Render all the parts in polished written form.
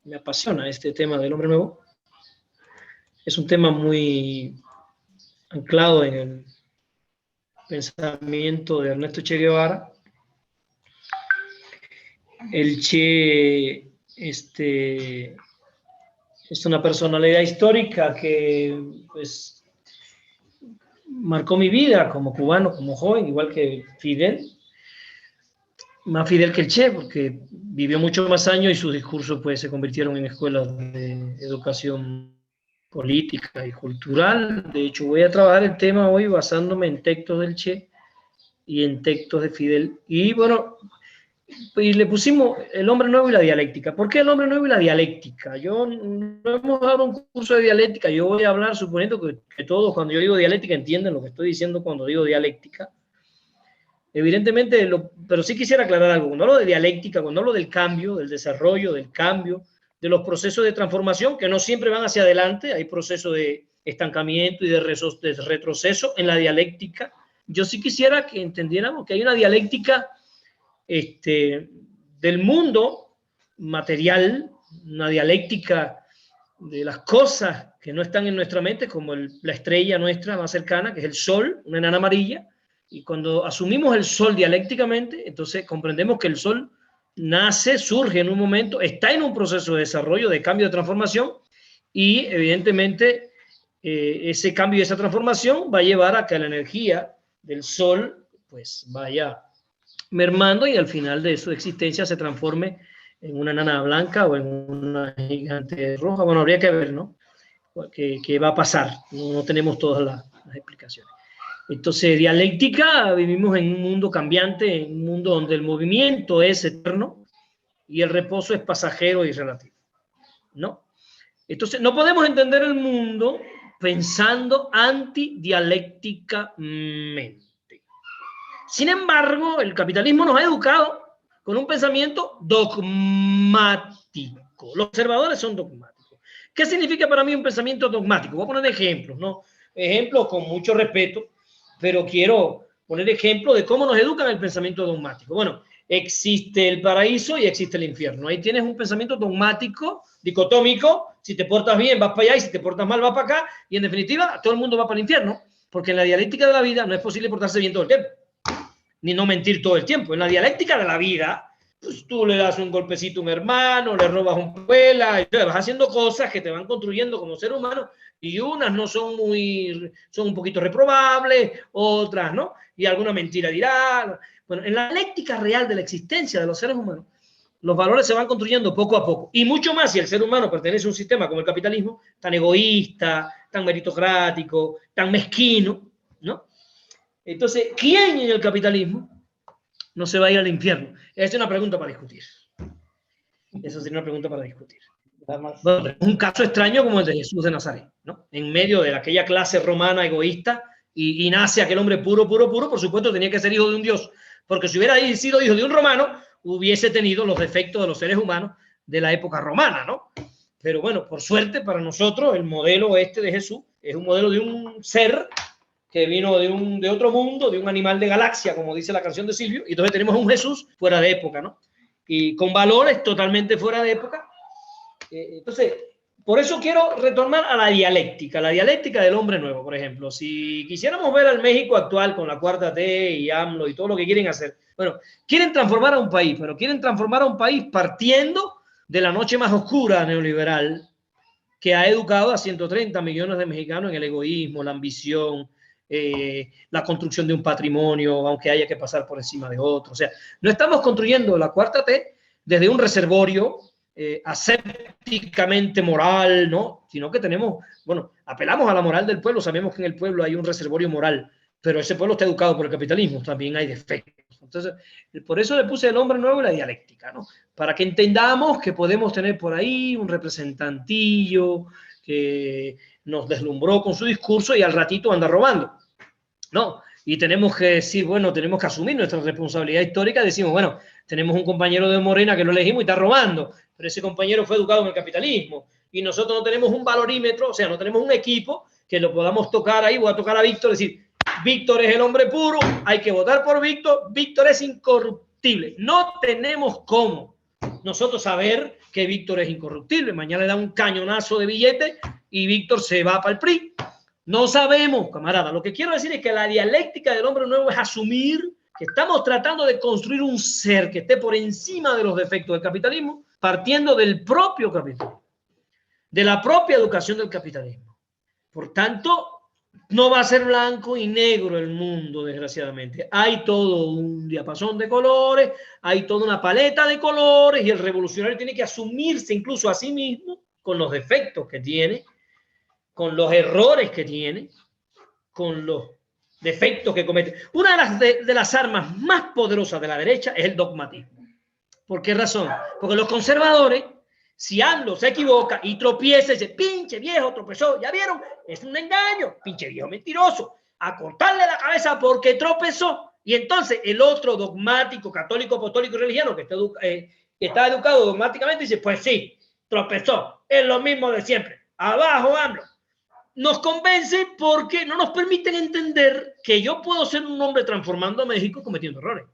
me apasiona este tema del hombre nuevo. Es un tema muy anclado en el pensamiento de Ernesto Che Guevara. El Che es una personalidad histórica que pues, marcó mi vida como cubano, como joven, igual que Fidel. Más Fidel que el Che, porque vivió muchos más años y sus discursos pues, se convirtieron en escuelas de educación política y cultural. De hecho, voy a trabajar el tema hoy basándome en textos del Che y en textos de Fidel. Y bueno, y le pusimos el hombre nuevo y la dialéctica. ¿Por qué el hombre nuevo y la dialéctica? Yo no hemos dado un curso de dialéctica. Yo voy a hablar suponiendo que todos cuando yo digo dialéctica entienden lo que estoy diciendo cuando digo dialéctica. Evidentemente, pero sí quisiera aclarar algo. Cuando hablo de dialéctica, cuando hablo del cambio, del desarrollo, del cambio, de los procesos de transformación, que no siempre van hacia adelante, hay procesos de estancamiento y de retroceso en la dialéctica. Yo sí quisiera que entendiéramos que hay una dialéctica del mundo material, una dialéctica de las cosas que no están en nuestra mente, como la estrella nuestra más cercana, que es el Sol, una enana amarilla. Y cuando asumimos el Sol dialécticamente, entonces comprendemos que el Sol nace, surge en un momento, está en un proceso de desarrollo, de cambio, de transformación, y evidentemente ese cambio y esa transformación va a llevar a que la energía del Sol pues vaya mermando y al final de su existencia se transforme en una enana blanca o en una gigante roja. Bueno, habría que ver, ¿no? ¿Qué va a pasar? No tenemos todas las explicaciones. Entonces, dialéctica, vivimos en un mundo cambiante, en un mundo donde el movimiento es eterno y el reposo es pasajero y relativo, ¿no? Entonces, no podemos entender el mundo pensando antidialécticamente. Sin embargo, el capitalismo nos ha educado con un pensamiento dogmático. Los observadores son dogmáticos. ¿Qué significa para mí un pensamiento dogmático? Voy a poner ejemplos, ¿no? Ejemplos con mucho respeto, pero quiero poner ejemplos de cómo nos educan el pensamiento dogmático. Bueno, existe el paraíso y existe el infierno. Ahí tienes un pensamiento dogmático, dicotómico. Si te portas bien, vas para allá, y si te portas mal, vas para acá. Y en definitiva, todo el mundo va para el infierno, porque en la dialéctica de la vida no es posible portarse bien todo el tiempo, ni no mentir todo el tiempo. En la dialéctica de la vida, pues tú le das un golpecito a un hermano, le robas un abuela, y vas haciendo cosas que te van construyendo como ser humano, y unas no son son un poquito reprobables, otras no, y alguna mentira dirá. Bueno, en la dialéctica real de la existencia de los seres humanos, los valores se van construyendo poco a poco, y mucho más si el ser humano pertenece a un sistema como el capitalismo, tan egoísta, tan meritocrático, tan mezquino, ¿no? Entonces, ¿quién en el capitalismo no se va a ir al infierno? Esa es una pregunta para discutir. Esa sería una pregunta para discutir. Bueno, es un caso extraño como el de Jesús de Nazaret, ¿no? En medio de aquella clase romana egoísta y nace aquel hombre puro, por supuesto tenía que ser hijo de un dios, porque si hubiera sido hijo de un romano, hubiese tenido los defectos de los seres humanos de la época romana, ¿no? Pero bueno, por suerte para nosotros, el modelo de Jesús es un modelo de un ser que vino de otro mundo, de un animal de galaxia, como dice la canción de Silvio, y entonces tenemos un Jesús fuera de época, ¿no? Y con valores totalmente fuera de época. Entonces, por eso quiero retornar a la dialéctica del hombre nuevo, por ejemplo. Si quisiéramos ver al México actual con la Cuarta T y AMLO y todo lo que quieren hacer, bueno, quieren transformar a un país, pero quieren transformar a un país partiendo de la noche más oscura neoliberal que ha educado a 130 millones de mexicanos en el egoísmo, la ambición, la construcción de un patrimonio, aunque haya que pasar por encima de otro. O sea, no estamos construyendo la Cuarta T desde un reservorio asépticamente moral, ¿no? Sino que apelamos a la moral del pueblo, sabemos que en el pueblo hay un reservorio moral, pero ese pueblo está educado por el capitalismo, también hay defectos. Entonces, por eso le puse el hombre nuevo y la dialéctica, ¿no? Para que entendamos que podemos tener por ahí un representantillo que nos deslumbró con su discurso y al ratito anda robando, ¿no? Y tenemos que decir, bueno, tenemos que asumir nuestra responsabilidad histórica. Decimos, bueno, tenemos un compañero de Morena que lo elegimos y está robando, pero ese compañero fue educado en el capitalismo y nosotros no tenemos un valorímetro, o sea, no tenemos un equipo que lo podamos tocar ahí. Voy a tocar a Víctor y decir, Víctor es el hombre puro, hay que votar por Víctor, Víctor es incorruptible. No tenemos cómo. nosotros saber que Víctor es incorruptible. Mañana le da un cañonazo de billete y Víctor se va para el PRI. No sabemos, camarada. Lo que quiero decir es que la dialéctica del hombre nuevo es asumir que estamos tratando de construir un ser que esté por encima de los defectos del capitalismo, partiendo del propio capitalismo, de la propia educación del capitalismo. Por tanto, no va a ser blanco y negro el mundo, desgraciadamente. Hay todo un diapasón de colores, hay toda una paleta de colores y el revolucionario tiene que asumirse incluso a sí mismo con los defectos que tiene, con los errores que tiene, con los defectos que comete. Una de las armas más poderosas de la derecha es el dogmatismo. ¿Por qué razón? Porque los conservadores, si AMLO se equivoca y tropieza, dice, pinche viejo tropezó, ¿ya vieron? Es un engaño, pinche viejo mentiroso, a cortarle la cabeza porque tropezó. Y entonces el otro dogmático, católico, apostólico y religioso que está educado dogmáticamente dice, pues sí, tropezó, es lo mismo de siempre, abajo AMLO. Nos convence porque no nos permiten entender que yo puedo ser un hombre transformando a México cometiendo errores.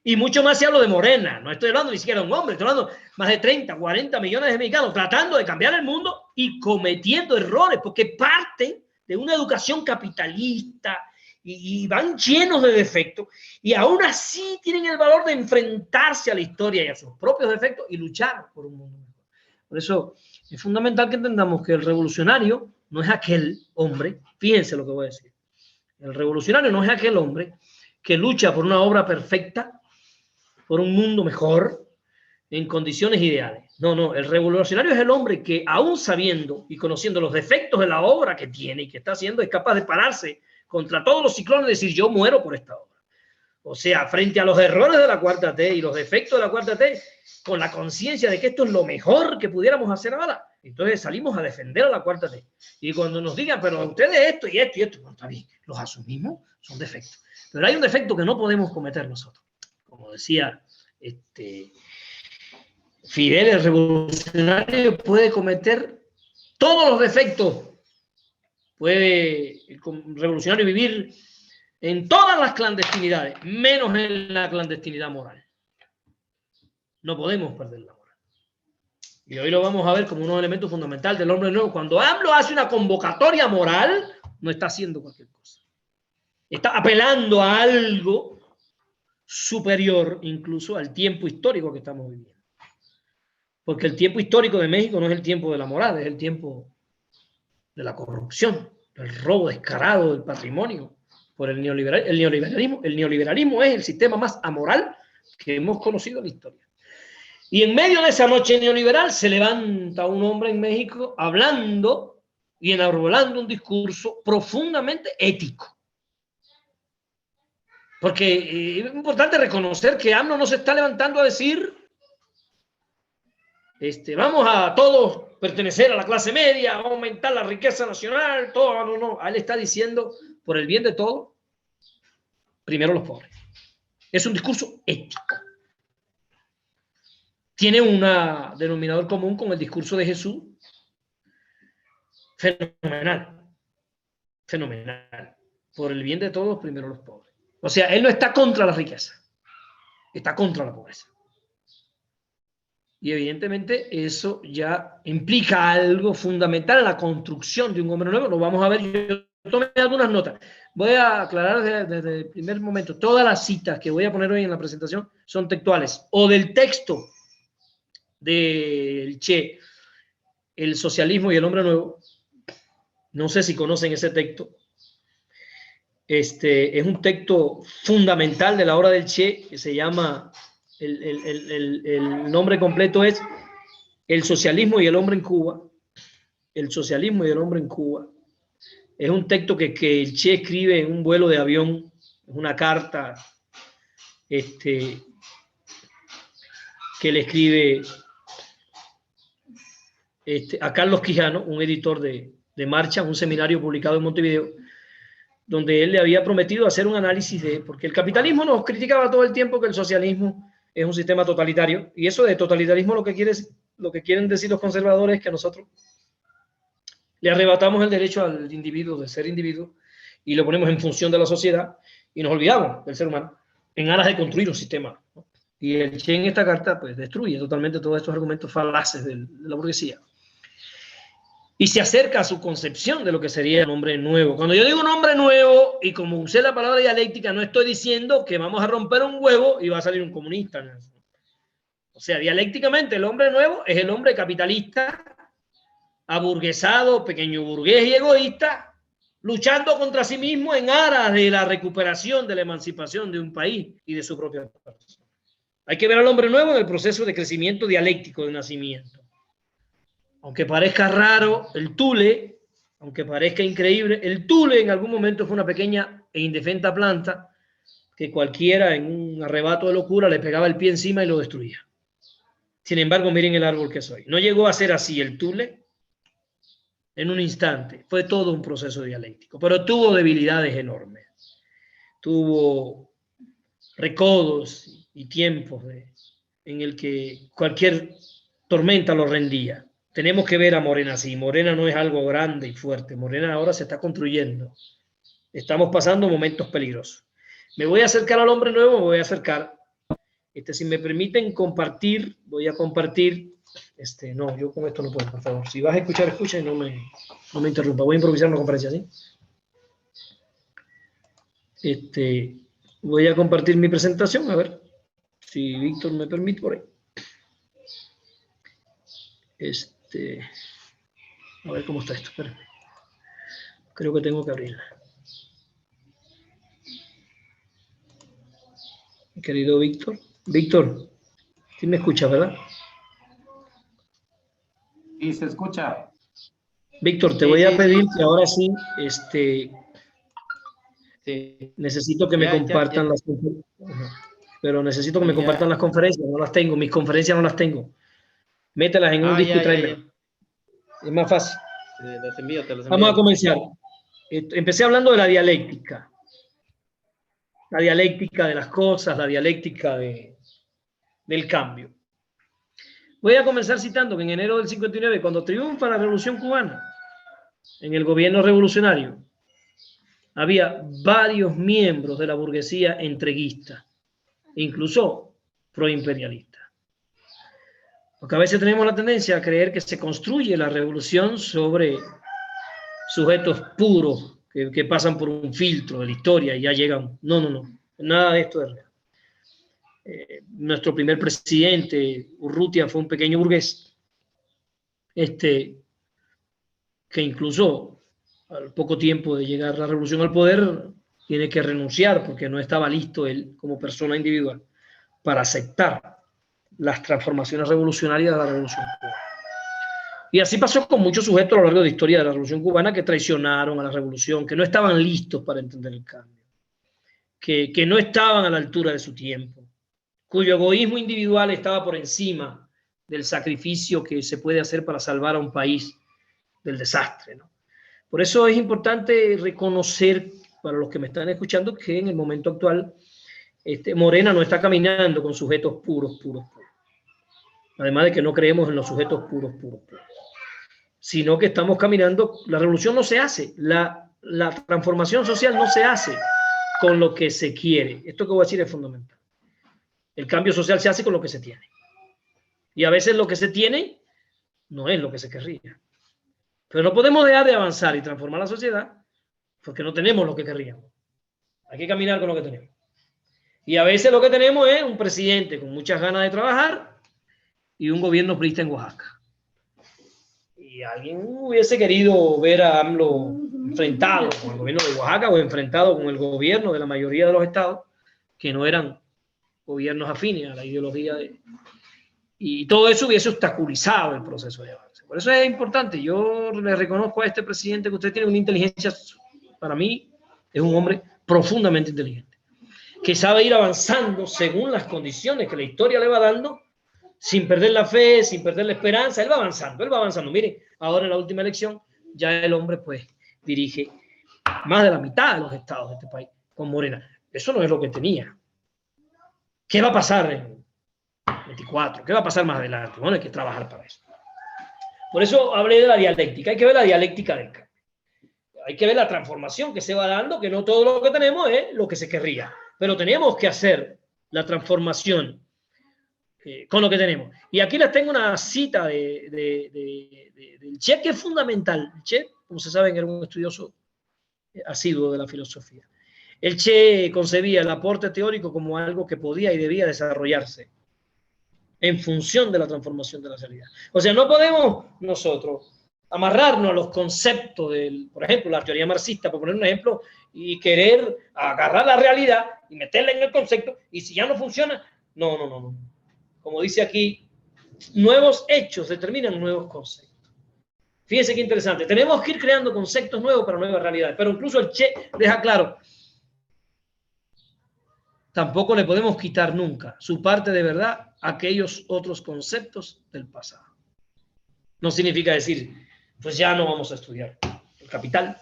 Y mucho más si hablo de Morena. No estoy hablando ni siquiera de un hombre, estoy hablando de más de 30, 40 millones de mexicanos tratando de cambiar el mundo y cometiendo errores porque parten de una educación capitalista y van llenos de defectos y aún así tienen el valor de enfrentarse a la historia y a sus propios defectos y luchar por un mundo mejor. Por eso es fundamental que entendamos que el revolucionario no es aquel hombre, fíjense lo que voy a decir, el revolucionario no es aquel hombre que lucha por una obra perfecta, por un mundo mejor, en condiciones ideales. No, no, el revolucionario es el hombre que aún sabiendo y conociendo los defectos de la obra que tiene y que está haciendo, es capaz de pararse contra todos los ciclones y decir yo muero por esta obra. O sea, frente a los errores de la Cuarta T y los defectos de la Cuarta T, con la conciencia de que esto es lo mejor que pudiéramos hacer ahora, entonces salimos a defender a la Cuarta T. Y cuando nos digan, pero ustedes esto y esto y esto, no, está bien, los asumimos, son defectos. Pero hay un defecto que no podemos cometer nosotros. Como decía Fidel, el revolucionario puede cometer todos los defectos. Puede el revolucionario vivir en todas las clandestinidades, menos en la clandestinidad moral. No podemos perder la moral. Y hoy lo vamos a ver como un elemento fundamental del hombre nuevo. Cuando AMLO hace una convocatoria moral, no está haciendo cualquier cosa. Está apelando a algo superior incluso al tiempo histórico que estamos viviendo. Porque el tiempo histórico de México no es el tiempo de la moral, es el tiempo de la corrupción, del robo descarado del patrimonio por el neoliberalismo. El neoliberalismo es el sistema más amoral que hemos conocido en la historia. Y en medio de esa noche neoliberal se levanta un hombre en México hablando y enarbolando un discurso profundamente ético. Porque es importante reconocer que AMLO no se está levantando a decir vamos a todos pertenecer a la clase media, a aumentar la riqueza nacional, todo, no, no. Él está diciendo, por el bien de todos, primero los pobres. Es un discurso ético. Tiene un denominador común con el discurso de Jesús. Fenomenal. Fenomenal. Por el bien de todos, primero los pobres. O sea, él no está contra la riqueza, está contra la pobreza. Y evidentemente eso ya implica algo fundamental en la construcción de un hombre nuevo. Lo vamos a ver. Yo tomé algunas notas. Voy a aclarar desde el primer momento. Todas las citas que voy a poner hoy en la presentación son textuales o del texto del Che, El socialismo y el hombre nuevo. No sé si conocen ese texto. Es un texto fundamental de la obra del Che que se llama... El nombre completo es El socialismo y el hombre en Cuba. El socialismo y el hombre en Cuba. Es un texto que el Che escribe en un vuelo de avión, es una carta que le escribe a Carlos Quijano, un editor de Marcha, un seminario publicado en Montevideo, donde él le había prometido hacer un análisis porque el capitalismo nos criticaba todo el tiempo que el socialismo es un sistema totalitario, y eso de totalitarismo lo que quieren decir los conservadores es que nosotros le arrebatamos el derecho al individuo de ser individuo y lo ponemos en función de la sociedad y nos olvidamos del ser humano en aras de construir un sistema, ¿no? Y el Che en esta carta pues destruye totalmente todos estos argumentos falaces de la burguesía. Y se acerca a su concepción de lo que sería un hombre nuevo. Cuando yo digo un hombre nuevo, y como usé la palabra dialéctica, no estoy diciendo que vamos a romper un huevo y va a salir un comunista. ¿No? O sea, dialécticamente el hombre nuevo es el hombre capitalista, aburguesado, pequeño burgués y egoísta, luchando contra sí mismo en aras de la recuperación, de la emancipación de un país y de su propia persona. Hay que ver al hombre nuevo en el proceso de crecimiento dialéctico de nacimiento. Aunque parezca raro, el tule, aunque parezca increíble, el tule en algún momento fue una pequeña e indefensa planta que cualquiera en un arrebato de locura le pegaba el pie encima y lo destruía. Sin embargo, miren el árbol que soy. No llegó a ser así el tule en un instante. Fue todo un proceso dialéctico, pero tuvo debilidades enormes. Tuvo recodos y tiempos en el que cualquier tormenta lo rendía. Tenemos que ver a Morena así. Morena no es algo grande y fuerte. Morena ahora se está construyendo. Estamos pasando momentos peligrosos. Me voy a acercar al hombre nuevo, me voy a acercar. Si me permiten compartir, voy a compartir. No, yo con esto no puedo, por favor. Si vas a escuchar, escucha y no me interrumpa. Voy a improvisar una conferencia, ¿sí? Voy a compartir mi presentación, a ver si Víctor me permite por ahí. A ver cómo está esto, espérame. Creo que tengo que abrirla. Mi querido Víctor. Víctor, ¿sí me escuchas, verdad? Sí, se escucha. Víctor, te voy a pedir que ahora sí, necesito que me compartan las conferencias. Pero necesito que me compartan las conferencias, no las tengo, mis conferencias no las tengo. Mételas en un disco y tráeme. Es más fácil. Las envío, te las envío. Vamos a comenzar. Empecé hablando de la dialéctica. La dialéctica de las cosas, la dialéctica del cambio. Voy a comenzar citando que en enero del 59, cuando triunfa la Revolución Cubana, en el gobierno revolucionario, había varios miembros de la burguesía entreguista, incluso proimperialista. Porque a veces tenemos la tendencia a creer que se construye la revolución sobre sujetos puros que pasan por un filtro de la historia y ya llegan. No. Nada de esto es real. Nuestro primer presidente, Urrutia, fue un pequeño burgués, que incluso al poco tiempo de llegar la revolución al poder, tiene que renunciar porque no estaba listo él como persona individual para aceptar las transformaciones revolucionarias de la revolución cubana. Y así pasó con muchos sujetos a lo largo de la historia de la revolución cubana que traicionaron a la revolución, que no estaban listos para entender el cambio, que no estaban a la altura de su tiempo, cuyo egoísmo individual estaba por encima del sacrificio que se puede hacer para salvar a un país del desastre, ¿no? Por eso es importante reconocer, para los que me están escuchando, que en el momento actual Morena no está caminando con sujetos puros. Además de que no creemos en los sujetos puros. Sino que estamos caminando, la revolución no se hace, la transformación social no se hace con lo que se quiere. Esto que voy a decir es fundamental. El cambio social se hace con lo que se tiene. Y a veces lo que se tiene no es lo que se querría. Pero no podemos dejar de avanzar y transformar la sociedad porque no tenemos lo que querríamos. Hay que caminar con lo que tenemos. Y a veces lo que tenemos es un presidente con muchas ganas de trabajar y un gobierno priista en Oaxaca. Y alguien hubiese querido ver a AMLO enfrentado con el gobierno de Oaxaca o enfrentado con el gobierno de la mayoría de los estados que no eran gobiernos afines a la ideología y todo eso hubiese obstaculizado el proceso de avance. Por eso es importante. Yo le reconozco a este presidente que usted tiene una inteligencia, para mí es un hombre profundamente inteligente, que sabe ir avanzando según las condiciones que la historia le va dando, sin perder la fe, sin perder la esperanza. Él va avanzando. Mire, ahora en la última elección ya el hombre pues dirige más de la mitad de los estados de este país con Morena. Eso no es lo que tenía. ¿Qué va a pasar en 24? ¿Qué va a pasar más adelante? Bueno, hay que trabajar para eso. Por eso hablé de la dialéctica. Hay que ver la dialéctica del cambio. Hay que ver la transformación que se va dando, que no todo lo que tenemos es lo que se querría. Pero tenemos que hacer la transformación con lo que tenemos. Y aquí les tengo una cita del Che, que es fundamental. El Che, como se saben, era un estudioso asiduo de la filosofía. El Che concebía el aporte teórico como algo que podía y debía desarrollarse en función de la transformación de la realidad. O sea, no podemos nosotros amarrarnos a los conceptos del, por ejemplo, la teoría marxista, por poner un ejemplo, y querer agarrar la realidad y meterla en el concepto, y si ya no funciona, no. Como dice aquí, nuevos hechos determinan nuevos conceptos. Fíjense qué interesante. Tenemos que ir creando conceptos nuevos para nuevas realidades, pero incluso el Che deja claro, tampoco le podemos quitar nunca su parte de verdad a aquellos otros conceptos del pasado. No significa decir, pues ya no vamos a estudiar el capital,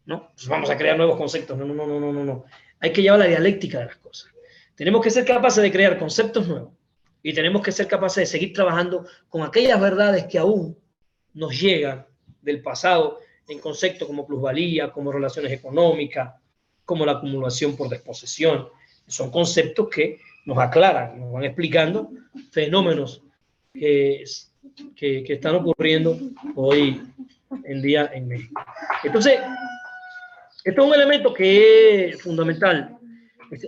¿no? Pues vamos a crear nuevos conceptos. No. Hay que llevar la dialéctica de las cosas. Tenemos que ser capaces de crear conceptos nuevos y tenemos que ser capaces de seguir trabajando con aquellas verdades que aún nos llegan del pasado en conceptos como plusvalía, como relaciones económicas, como la acumulación por desposesión. Son conceptos que nos aclaran, nos van explicando fenómenos que están ocurriendo hoy en día en México. Entonces, esto es un elemento que es fundamental.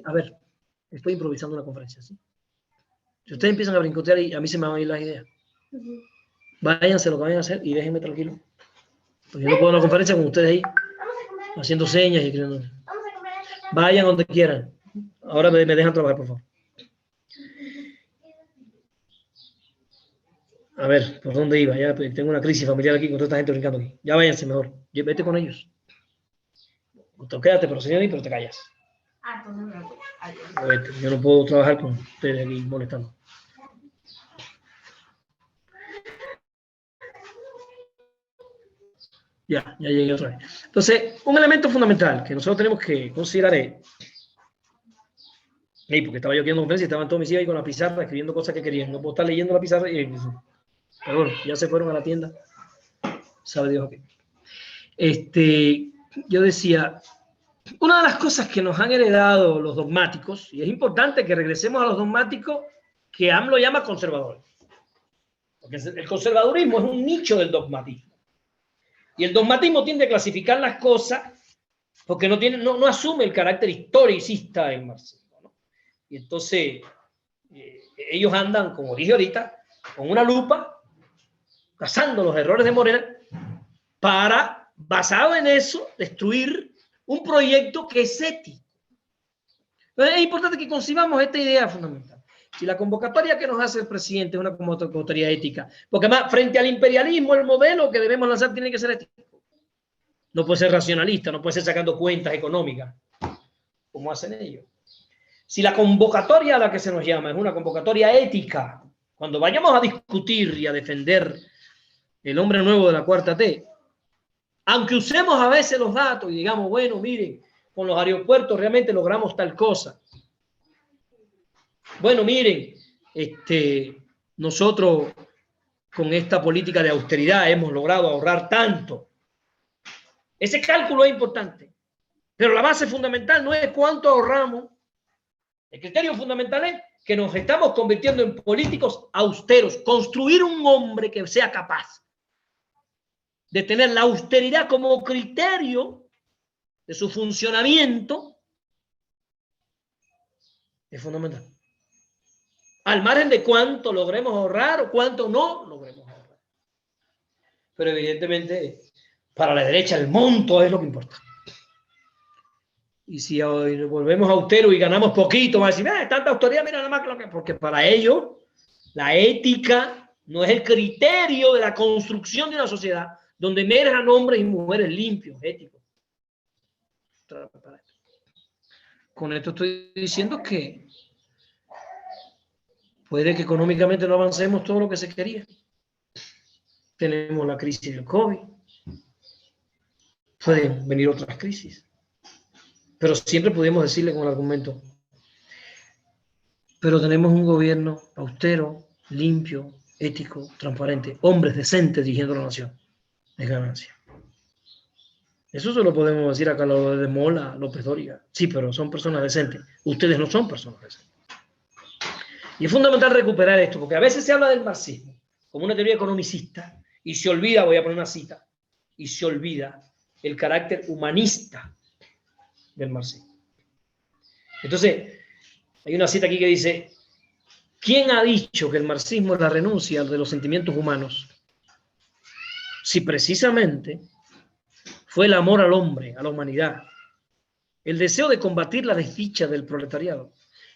A ver, estoy improvisando una conferencia, ¿sí? Si ustedes empiezan a brincotear, y a mí se me van a ir las ideas. Váyanse lo que vayan a hacer y déjenme tranquilo. Porque yo no puedo una conferencia con ustedes ahí, haciendo señas y escribiendo. Vayan donde quieran. Ahora me dejan trabajar, por favor. A ver, ¿por dónde iba? Ya tengo una crisis familiar aquí con toda esta gente brincando aquí. Ya váyanse mejor. Vete con ellos. Quédate, pero señor, pero te callas. Entonces me voy. Adiós. Yo no puedo trabajar con ustedes aquí molestando. Ya llegué otra vez. Entonces, un elemento fundamental que nosotros tenemos que considerar es, porque estaba yo aquí en la conferencia y estaban todos mis hijos ahí con la pizarra escribiendo cosas que querían. No puedo estar leyendo la pizarra y... Pero bueno, ya se fueron a la tienda. Sabe Dios qué. Yo decía, una de las cosas que nos han heredado los dogmáticos, y es importante que regresemos a los dogmáticos que AMLO llama conservadores. Porque el conservadurismo es un nicho del dogmatismo. Y el dogmatismo tiende a clasificar las cosas porque no asume el carácter historicista del marxismo, ¿no? Y entonces ellos andan, como dije ahorita, con una lupa, cazando los errores de Morena para, basado en eso, destruir un proyecto que es ético. Entonces es importante que concibamos esta idea fundamental. Si la convocatoria que nos hace el presidente es una convocatoria ética, porque además, frente al imperialismo, el modelo que debemos lanzar tiene que ser ético. No puede ser racionalista, no puede ser sacando cuentas económicas, como hacen ellos. Si la convocatoria a la que se nos llama es una convocatoria ética, cuando vayamos a discutir y a defender el hombre nuevo de la cuarta T, aunque usemos a veces los datos y digamos, bueno, miren, con los aeropuertos realmente logramos tal cosa. Bueno, miren, nosotros con esta política de austeridad hemos logrado ahorrar tanto. Ese cálculo es importante, pero la base fundamental no es cuánto ahorramos. El criterio fundamental es que nos estamos convirtiendo en políticos austeros, construir un hombre que sea capaz de tener la austeridad como criterio de su funcionamiento es fundamental. Al margen de cuánto logremos ahorrar o cuánto no logremos ahorrar. Pero evidentemente, para la derecha el monto es lo que importa. Y si hoy volvemos austeros y ganamos poquito, van a decir, tanta austeridad, mira nada más que lo que... Porque para ellos la ética no es el criterio de la construcción de una sociedad donde emerjan hombres y mujeres limpios, éticos. Con esto estoy diciendo que puede que económicamente no avancemos todo lo que se quería. Tenemos la crisis del COVID. Pueden venir otras crisis. Pero siempre podemos decirle con el argumento, pero tenemos un gobierno austero, limpio, ético, transparente, hombres decentes dirigiendo la nación. Es ganancia. Eso se lo podemos decir a Carlos de Mola, López Dóriga. Sí, pero son personas decentes. Ustedes no son personas decentes. Y es fundamental recuperar esto, porque a veces se habla del marxismo como una teoría economicista y se olvida, voy a poner una cita, y se olvida el carácter humanista del marxismo. Entonces, hay una cita aquí que dice, ¿quién ha dicho que el marxismo es la renuncia de los sentimientos humanos? Si precisamente fue el amor al hombre, a la humanidad, el deseo de combatir la desdicha del proletariado,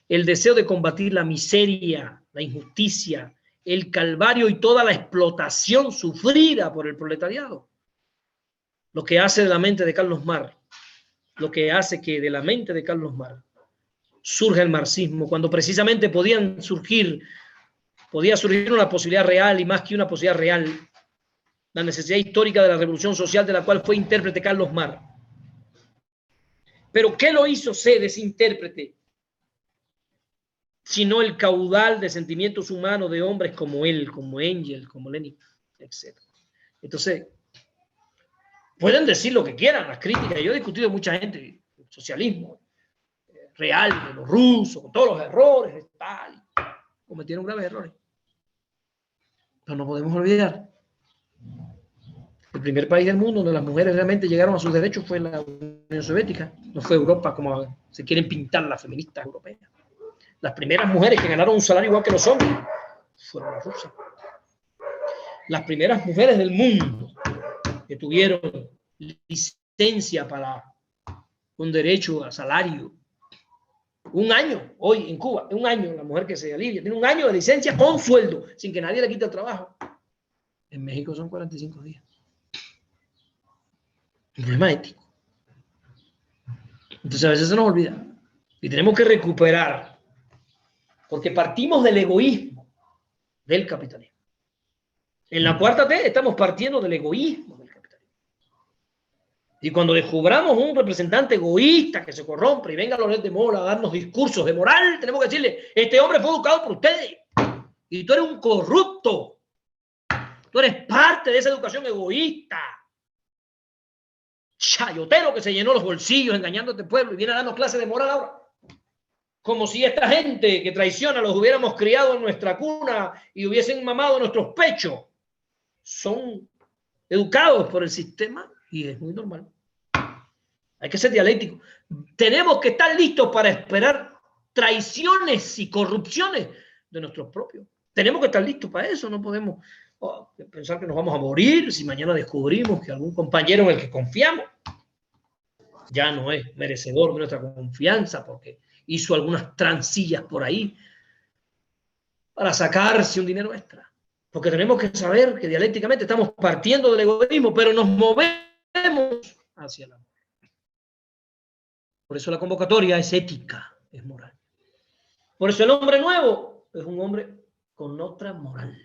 el deseo de combatir la miseria, la injusticia, el calvario y toda la explotación sufrida por el proletariado. Lo que hace de la mente de Carlos Marx, lo que hace que de la mente de Carlos Marx surja el marxismo, cuando precisamente podía surgir una posibilidad real y más que una posibilidad real, la necesidad histórica de la revolución social de la cual fue intérprete Carlos Marx. Pero ¿qué lo hizo ser ese intérprete? Sino el caudal de sentimientos humanos de hombres como él, como Engels, como Lenin, etc. Entonces, pueden decir lo que quieran, las críticas. Yo he discutido con mucha gente, el socialismo real, de los rusos, con todos los errores, tal, cometieron graves errores. Pero no podemos olvidar, el primer país del mundo donde las mujeres realmente llegaron a sus derechos fue la Unión Soviética, no fue Europa como se quieren pintar las feministas europeas. Las primeras mujeres que ganaron un salario igual que los hombres fueron las rusas. Las primeras mujeres del mundo que tuvieron licencia para un derecho a salario. Un año, hoy en Cuba, un año, la mujer que se alivia, tiene un año de licencia con sueldo, sin que nadie le quite el trabajo. En México son 45 días. No es más ético. Entonces a veces se nos olvida. Y tenemos que recuperar, porque partimos del egoísmo del capitalismo. En la cuarta T estamos partiendo del egoísmo del capitalismo. Y cuando descubramos un representante egoísta que se corrompe y venga a Loret de Mola a darnos discursos de moral, tenemos que decirle, este hombre fue educado por ustedes y tú eres un corrupto. Tú eres parte de esa educación egoísta. Chayotero que se llenó los bolsillos engañando a este pueblo y viene a darnos clases de moral ahora. Como si esta gente que traiciona los hubiéramos criado en nuestra cuna y hubiesen mamado nuestros pechos. Son educados por el sistema y es muy normal. Hay que ser dialéctico. Tenemos que estar listos para esperar traiciones y corrupciones de nuestros propios. Tenemos que estar listos para eso. No podemos pensar que nos vamos a morir si mañana descubrimos que algún compañero en el que confiamos ya no es merecedor de nuestra confianza porque hizo algunas transillas por ahí para sacarse un dinero extra. Porque tenemos que saber que dialécticamente estamos partiendo del egoísmo, pero nos movemos hacia la. Por eso la convocatoria es ética, es moral. Por eso el hombre nuevo es un hombre con otra moral.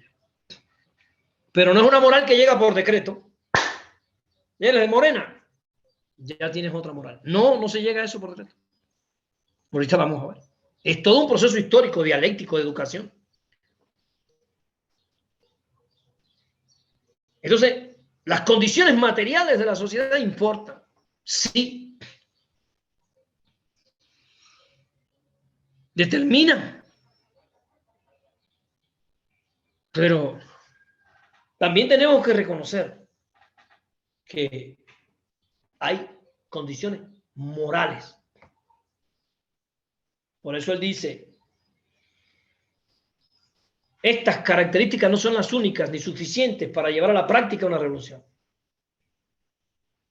Pero no es una moral que llega por decreto. Eres de Morena, ya tienes otra moral. No se llega a eso por decreto. Ahorita vamos a ver. Es todo un proceso histórico, dialéctico, de educación. Entonces, las condiciones materiales de la sociedad importan. Sí. Determina. Pero también tenemos que reconocer que hay condiciones morales. Por eso él dice, estas características no son las únicas ni suficientes para llevar a la práctica una revolución.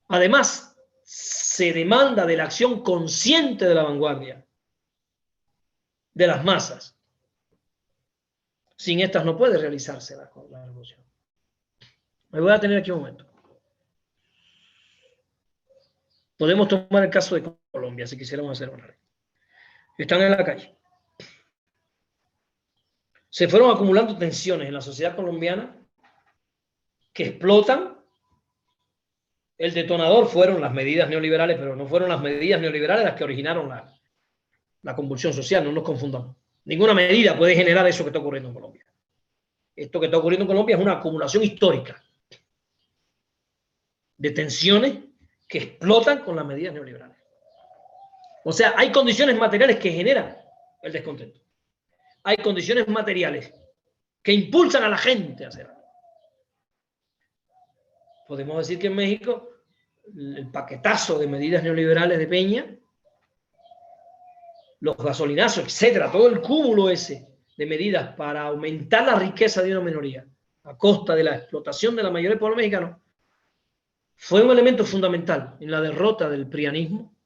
Además, se demanda de la acción consciente de la vanguardia, de las masas. Sin estas no puede realizarse la revolución. Me voy a tener aquí un momento. Podemos tomar el caso de Colombia, si quisiéramos hacer una red. Están en la calle. Se fueron acumulando tensiones en la sociedad colombiana que explotan. El detonador fueron las medidas neoliberales, pero no fueron las medidas neoliberales las que originaron la convulsión social, no nos confundamos. Ninguna medida puede generar eso que está ocurriendo en Colombia. Esto que está ocurriendo en Colombia es una acumulación histórica de tensiones que explotan con las medidas neoliberales. O sea, hay condiciones materiales que generan el descontento. hay condiciones materiales que impulsan a la gente a hacerlo. Podemos decir que en México el paquetazo de medidas neoliberales de Peña, los gasolinazos, etcétera, todo el cúmulo ese de medidas para aumentar la riqueza de una minoría a costa de la explotación de la mayoría del pueblo mexicano, fue un elemento fundamental en la derrota del prianismo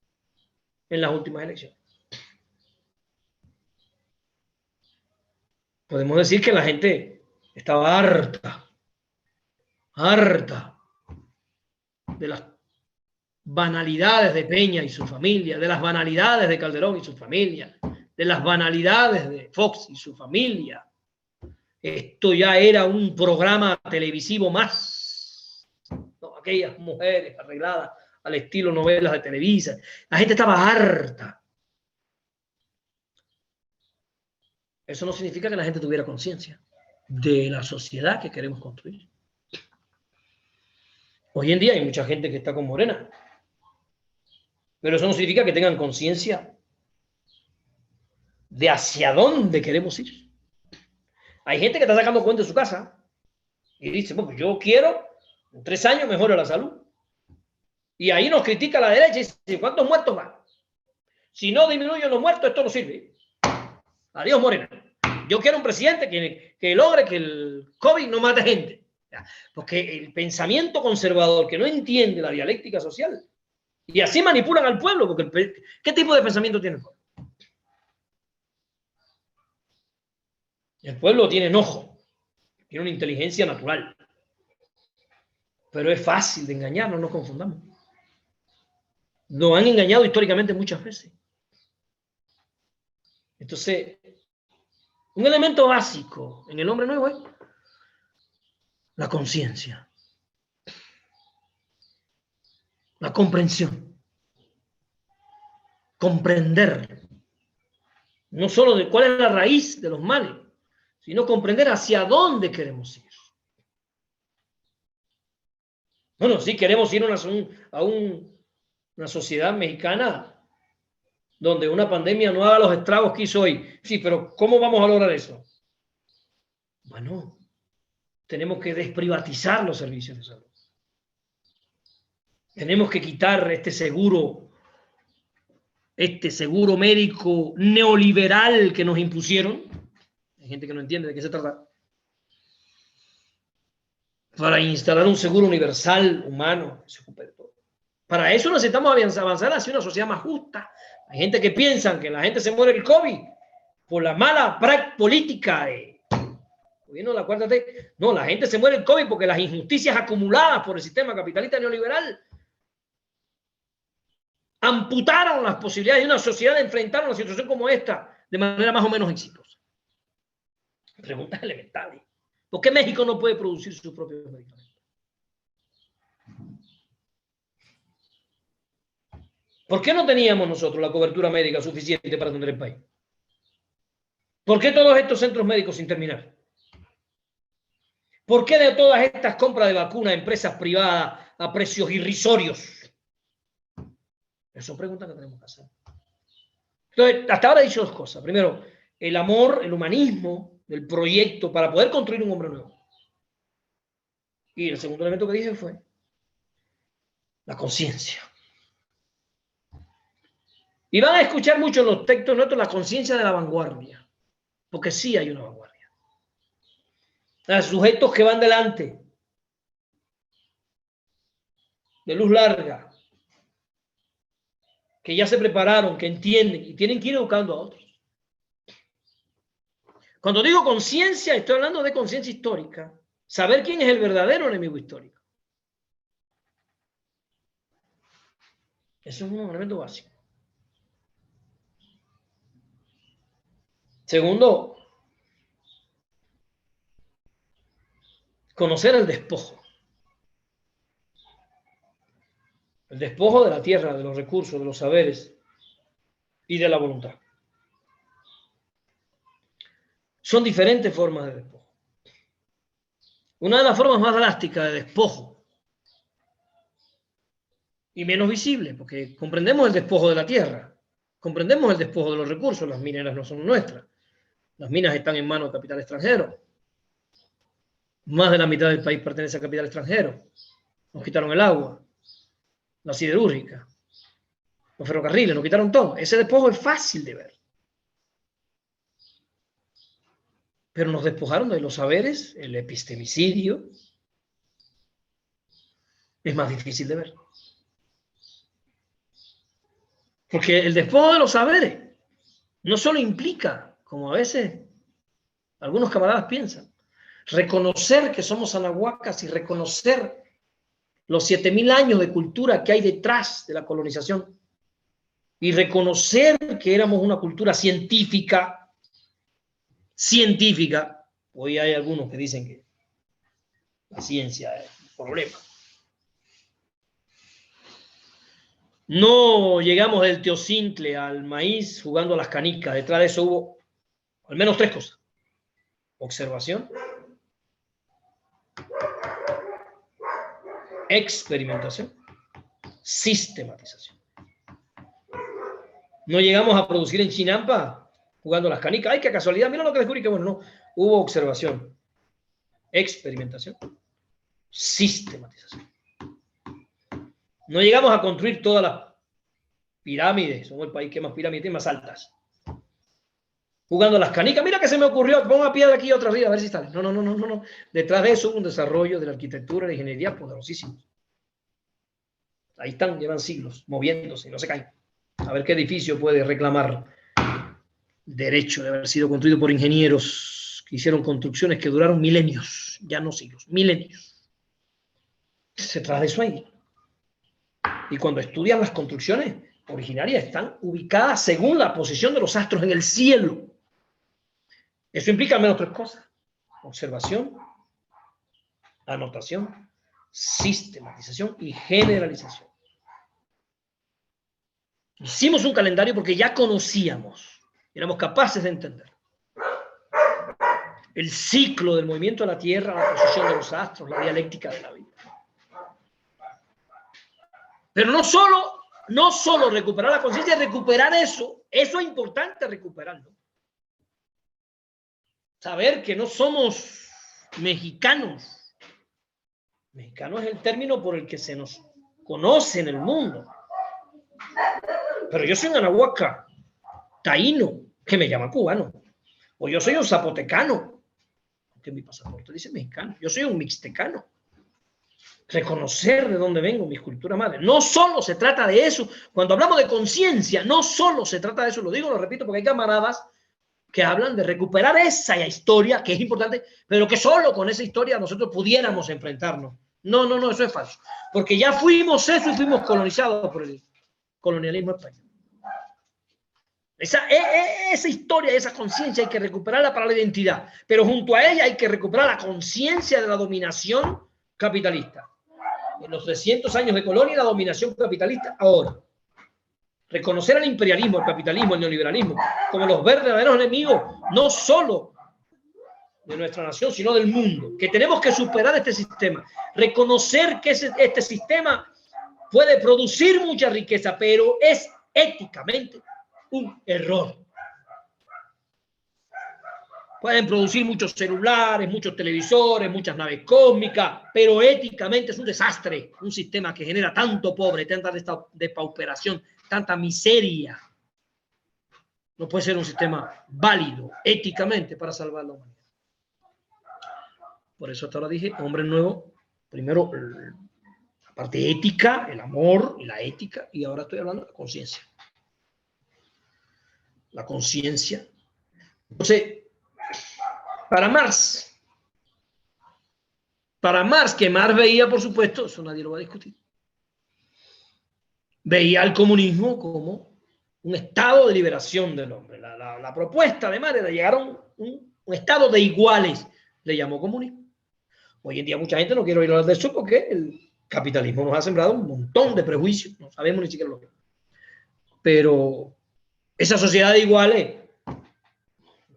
en las últimas elecciones. Podemos decir que la gente estaba harta de las banalidades de Peña y su familia, de las banalidades de Calderón y su familia, de las banalidades de Fox y su familia. Esto ya era un programa televisivo más. No, aquellas mujeres arregladas al estilo novelas de Televisa. La gente estaba harta. Eso no significa que la gente tuviera conciencia de la sociedad que queremos construir. Hoy en día hay mucha gente que está con Morena, pero eso no significa que tengan conciencia de hacia dónde queremos ir. Hay gente que está sacando cuenta de su casa y dice, pues yo quiero en 3 años mejora la salud. Y ahí nos critica la derecha y dice, ¿cuántos muertos van? Si no disminuyen los muertos, esto no sirve. Adiós, Morena. Yo quiero un presidente que logre que el COVID no mate gente. Porque el pensamiento conservador que no entiende la dialéctica social y así manipulan al pueblo, porque ¿qué tipo de pensamiento tiene el pueblo? El pueblo tiene enojo, tiene una inteligencia natural, pero es fácil de engañar, no nos confundamos. Nos han engañado históricamente muchas veces. Entonces, un elemento básico en el hombre nuevo es la conciencia, la comprensión, comprender no solo de cuál es la raíz de los males, sino comprender hacia dónde queremos ir. Bueno, sí queremos ir a una sociedad mexicana donde una pandemia no haga los estragos que hizo hoy. Sí, pero ¿cómo vamos a lograr eso? Bueno, tenemos que desprivatizar los servicios de salud. Tenemos que quitar este seguro médico neoliberal que nos impusieron. Hay gente que no entiende de qué se trata. Para instalar un seguro universal humano que se ocupe de todo. Para eso necesitamos avanzar hacia una sociedad más justa. Hay gente que piensa que la gente se muere del COVID por la mala política de gobierno de la Cuarta T. No, la gente se muere del COVID porque las injusticias acumuladas por el sistema capitalista neoliberal amputaron las posibilidades de una sociedad de enfrentar una situación como esta de manera más o menos exitosa. Preguntas elementales. ¿Por qué México no puede producir sus propios medicamentos? ¿Por qué no teníamos nosotros la cobertura médica suficiente para atender el país? ¿Por qué todos estos centros médicos sin terminar? ¿Por qué de todas estas compras de vacunas a empresas privadas a precios irrisorios? Esas son preguntas que tenemos que hacer. Entonces, hasta ahora he dicho 2 cosas. Primero, el amor, el humanismo del proyecto para poder construir un hombre nuevo. Y el segundo elemento que dije fue la conciencia. Y van a escuchar mucho en los textos nuestros la conciencia de la vanguardia, porque sí hay una vanguardia. Hay sujetos que van delante, de luz larga, que ya se prepararon, que entienden y tienen que ir educando a otros. Cuando digo conciencia, estoy hablando de conciencia histórica. Saber quién es el verdadero enemigo histórico. Eso es un elemento básico. Segundo, conocer el despojo. El despojo de la tierra, de los recursos, de los saberes y de la voluntad. Son diferentes formas de despojo. Una de las formas más drásticas de despojo y menos visible, porque comprendemos el despojo de la tierra, comprendemos el despojo de los recursos, las mineras no son nuestras, Las minas están en manos de capital extranjero. Más de la mitad del país pertenece a capital extranjero. Nos quitaron el agua, la siderúrgica, los ferrocarriles, nos quitaron todo. Ese despojo es fácil de ver. Pero nos despojaron de los saberes, el epistemicidio. Es más difícil de ver. Porque el despojo de los saberes no solo implica, como a veces algunos camaradas piensan, reconocer que somos anahuacas y reconocer los 7.000 años de cultura que hay detrás de la colonización y reconocer que éramos una cultura científica. Hoy hay algunos que dicen que la ciencia es un problema. No llegamos del teocintle al maíz jugando a las canicas. Detrás de eso hubo al menos 3 cosas. Observación, experimentación, sistematización. No llegamos a producir en Chinampa jugando a las canicas. ¡Ay, qué casualidad! Mira lo que descubrí, que bueno, no. Hubo observación, experimentación, sistematización. No llegamos a construir todas las pirámides. Somos el país que más pirámides tiene, más altas. Jugando a las canicas. Mira que se me ocurrió, pongo una piedra aquí y otra arriba, a ver si sale. No. Detrás de eso hubo un desarrollo de la arquitectura y la ingeniería poderosísimo. Ahí están, llevan siglos moviéndose, no se caen. A ver qué edificio puede reclamar derecho de haber sido construido por ingenieros que hicieron construcciones que duraron milenios, ya no siglos, milenios. Se trata de eso ahí. Y cuando estudian las construcciones originarias, están ubicadas según la posición de los astros en el cielo. Eso implica al menos 3 cosas: observación, anotación, sistematización y generalización. Hicimos un calendario porque ya conocíamos, éramos capaces de entender el ciclo del movimiento de la Tierra, la posición de los astros, la dialéctica de la vida. Pero no solo recuperar la conciencia, recuperar eso es importante recuperarlo. Saber que no somos mexicanos. Mexicano es el término por el que se nos conoce en el mundo. Pero yo soy un anahuaca, taíno, que me llama cubano. O yo soy un zapotecano, que mi pasaporte dice mexicano. Yo soy un mixtecano. Reconocer de dónde vengo, mi cultura madre. No solo se trata de eso. Cuando hablamos de conciencia, no solo se trata de eso. Lo digo, lo repito, porque hay camaradas que hablan de recuperar esa historia, que es importante, pero que solo con esa historia nosotros pudiéramos enfrentarnos. No, eso es falso. Porque ya fuimos eso y fuimos colonizados por el colonialismo español. Esa historia, esa conciencia hay que recuperarla para la identidad, pero junto a ella hay que recuperar la conciencia de la dominación capitalista. En los 300 años de colonia, la dominación capitalista ahora. Reconocer al imperialismo, al capitalismo, al neoliberalismo, como los verdaderos enemigos, no solo de nuestra nación, sino del mundo. Que tenemos que superar este sistema. Reconocer que este sistema puede producir mucha riqueza, pero es éticamente un error. Pueden producir muchos celulares, muchos televisores, muchas naves cósmicas, pero éticamente es un desastre. Un sistema que genera tanto pobre, tanta despauperación, tanta miseria. No puede ser un sistema válido éticamente para salvar la humanidad. Por eso hasta ahora dije, hombre nuevo, primero la parte ética, el amor y la ética, y ahora estoy hablando de la conciencia. La conciencia. Entonces, para Marx, que Marx veía, por supuesto, eso nadie lo va a discutir, veía al comunismo como un estado de liberación del hombre. La propuesta de Marx era llegar a un estado de iguales, le llamó comunismo. Hoy en día mucha gente no quiere oír hablar de eso porque el capitalismo nos ha sembrado un montón de prejuicios, no sabemos ni siquiera lo que es. Pero esa sociedad de iguales,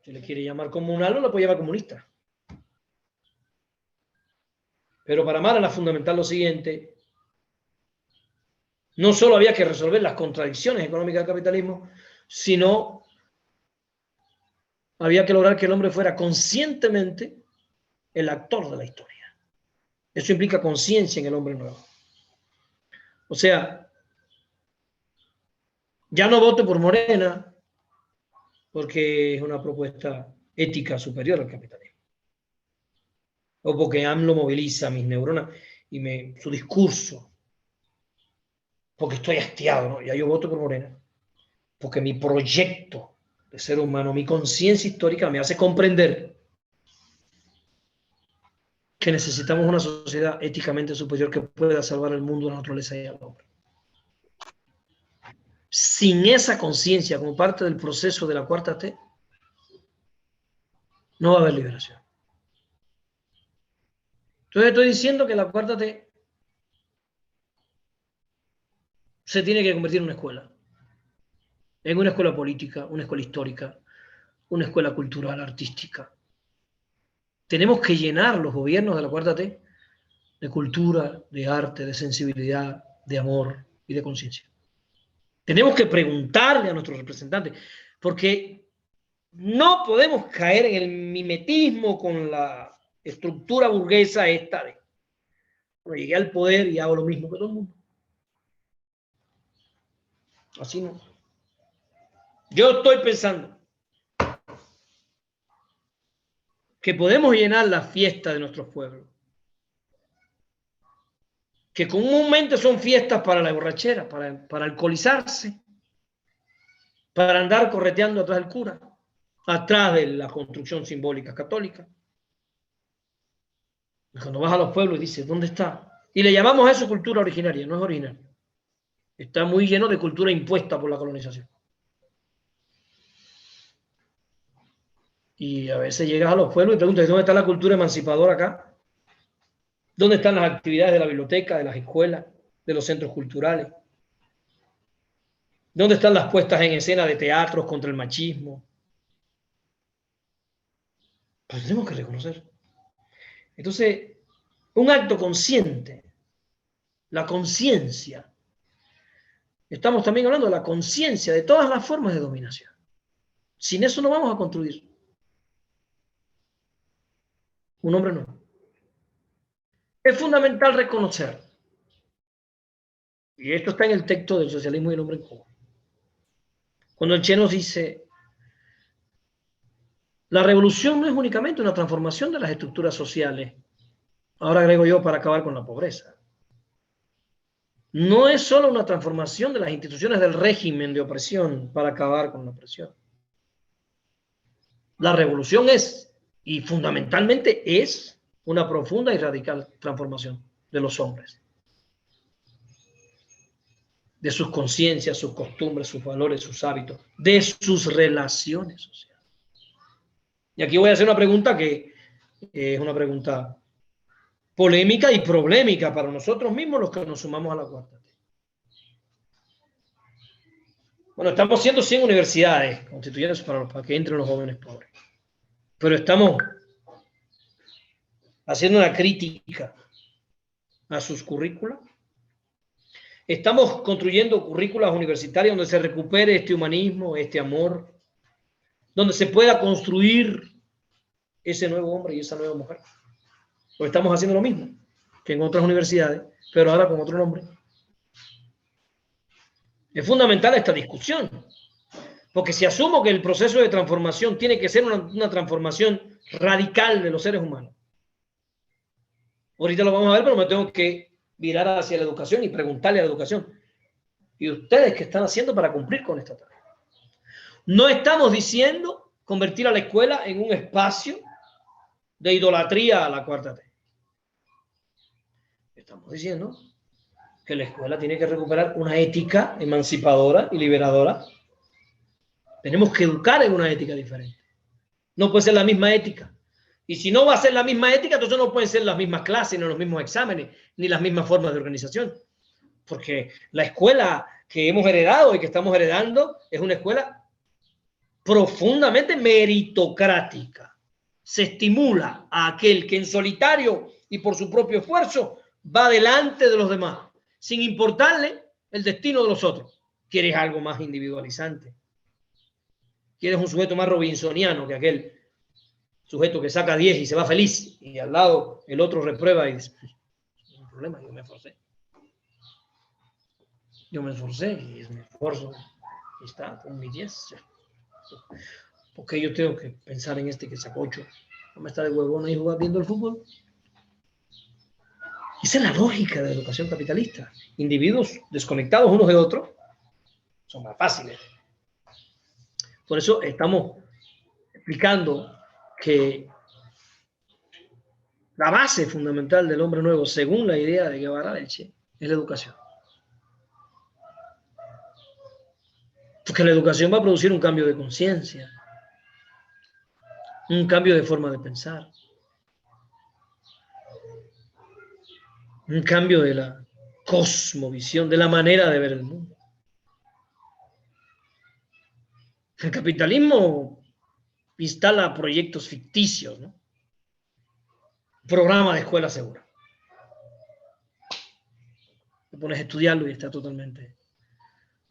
si le quiere llamar comunal, no la puede llamar comunista. Pero para Marx era fundamental lo siguiente: no solo había que resolver las contradicciones económicas del capitalismo, sino había que lograr que el hombre fuera conscientemente el actor de la historia. Eso implica conciencia en el hombre nuevo. O sea, ya no vote por Morena porque es una propuesta ética superior al capitalismo. O porque AMLO moviliza mis neuronas y su discurso. Porque estoy hastiado, ¿no? Ya yo voto por Morena. Porque mi proyecto de ser humano, mi conciencia histórica me hace comprender que necesitamos una sociedad éticamente superior que pueda salvar el mundo, la naturaleza y al hombre. Sin esa conciencia como parte del proceso de la cuarta T, no va a haber liberación. Entonces estoy diciendo que la cuarta T se tiene que convertir en una escuela política, una escuela histórica, una escuela cultural, artística. Tenemos que llenar los gobiernos de la cuarta T de cultura, de arte, de sensibilidad, de amor y de conciencia. Tenemos que preguntarle a nuestros representantes, porque no podemos caer en el mimetismo con la estructura burguesa esta de, bueno, llegué al poder y hago lo mismo que todo el mundo. Así no. Yo estoy pensando que podemos llenar la fiesta de nuestros pueblos, que comúnmente son fiestas para la borrachera, para alcoholizarse, para andar correteando atrás del cura, atrás de la construcción simbólica católica. Cuando vas a los pueblos y dices, ¿dónde está? Y le llamamos a eso cultura originaria, no es originaria. Está muy lleno de cultura impuesta por la colonización. Y a veces llegas a los pueblos y preguntas, ¿dónde está la cultura emancipadora acá? ¿Dónde están las actividades de la biblioteca, de las escuelas, de los centros culturales? ¿Dónde están las puestas en escena de teatros contra el machismo? Pues tenemos que reconocer. Entonces, un acto consciente, la conciencia. Estamos también hablando de la conciencia de todas las formas de dominación. Sin eso no vamos a construir un hombre nuevo. Es fundamental reconocer, y esto está en el texto del Socialismo y el Hombre en Cuba, cuando el Che nos dice, la revolución no es únicamente una transformación de las estructuras sociales, ahora agrego yo, para acabar con la pobreza. No es solo una transformación de las instituciones del régimen de opresión para acabar con la opresión. La revolución es, y fundamentalmente es, una profunda y radical transformación de los hombres, de sus conciencias, sus costumbres, sus valores, sus hábitos, de sus relaciones sociales. Y aquí voy a hacer una pregunta que es una pregunta polémica y problemática para nosotros mismos los que nos sumamos a la cuarta T. Bueno, estamos haciendo 100 universidades constituyentes para que entren los jóvenes pobres, pero estamos haciendo una crítica a sus currículas. Estamos construyendo currículas universitarias donde se recupere este humanismo, este amor, donde se pueda construir ese nuevo hombre y esa nueva mujer. Pues estamos haciendo lo mismo que en otras universidades, pero ahora con otro nombre. Es fundamental esta discusión, porque si asumo que el proceso de transformación tiene que ser una transformación radical de los seres humanos, ahorita lo vamos a ver, pero me tengo que virar hacia la educación y preguntarle a la educación, ¿y ustedes qué están haciendo para cumplir con esta tarea? No estamos diciendo convertir a la escuela en un espacio de idolatría a la cuarta T. Estamos diciendo que la escuela tiene que recuperar una ética emancipadora y liberadora. Tenemos que educar en una ética diferente. No puede ser la misma ética. Y si no va a ser la misma ética, entonces no pueden ser las mismas clases, ni los mismos exámenes, ni las mismas formas de organización. Porque la escuela que hemos heredado y que estamos heredando es una escuela profundamente meritocrática. Se estimula a aquel que en solitario y por su propio esfuerzo va delante de los demás, sin importarle el destino de los otros. ¿Quieres algo más individualizante? Quieres un sujeto más robinsoniano que aquel sujeto que saca 10 y se va feliz, y al lado el otro reprueba y dice, no hay problema, yo me esforcé. Yo me esforcé y me esfuerzo y está con mi 10. Porque yo tengo que pensar en este que sacó 8. No me está de huevón ahí jugando viendo el fútbol. Esa es la lógica de la educación capitalista. Individuos desconectados unos de otros son más fáciles. Por eso estamos explicando que la base fundamental del hombre nuevo, según la idea de Guevara del Che, es la educación. Porque la educación va a producir un cambio de conciencia, un cambio de forma de pensar, un cambio de la cosmovisión, de la manera de ver el mundo. El capitalismo instala proyectos ficticios, ¿no? Programa de escuela segura. Te pones a estudiarlo y está totalmente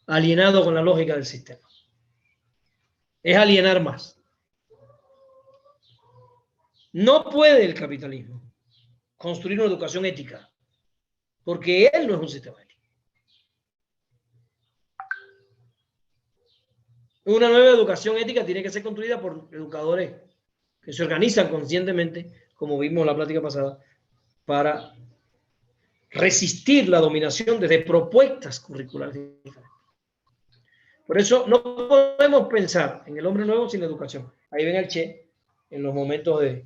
alienado con la lógica del sistema. Es alienar más. No puede el capitalismo construir una educación ética, porque él no es un sistema ético. Una nueva educación ética tiene que ser construida por educadores que se organizan conscientemente, como vimos en la plática pasada, para resistir la dominación desde propuestas curriculares diferentes. Por eso no podemos pensar en el hombre nuevo sin educación. Ahí ven al Che, en los momentos de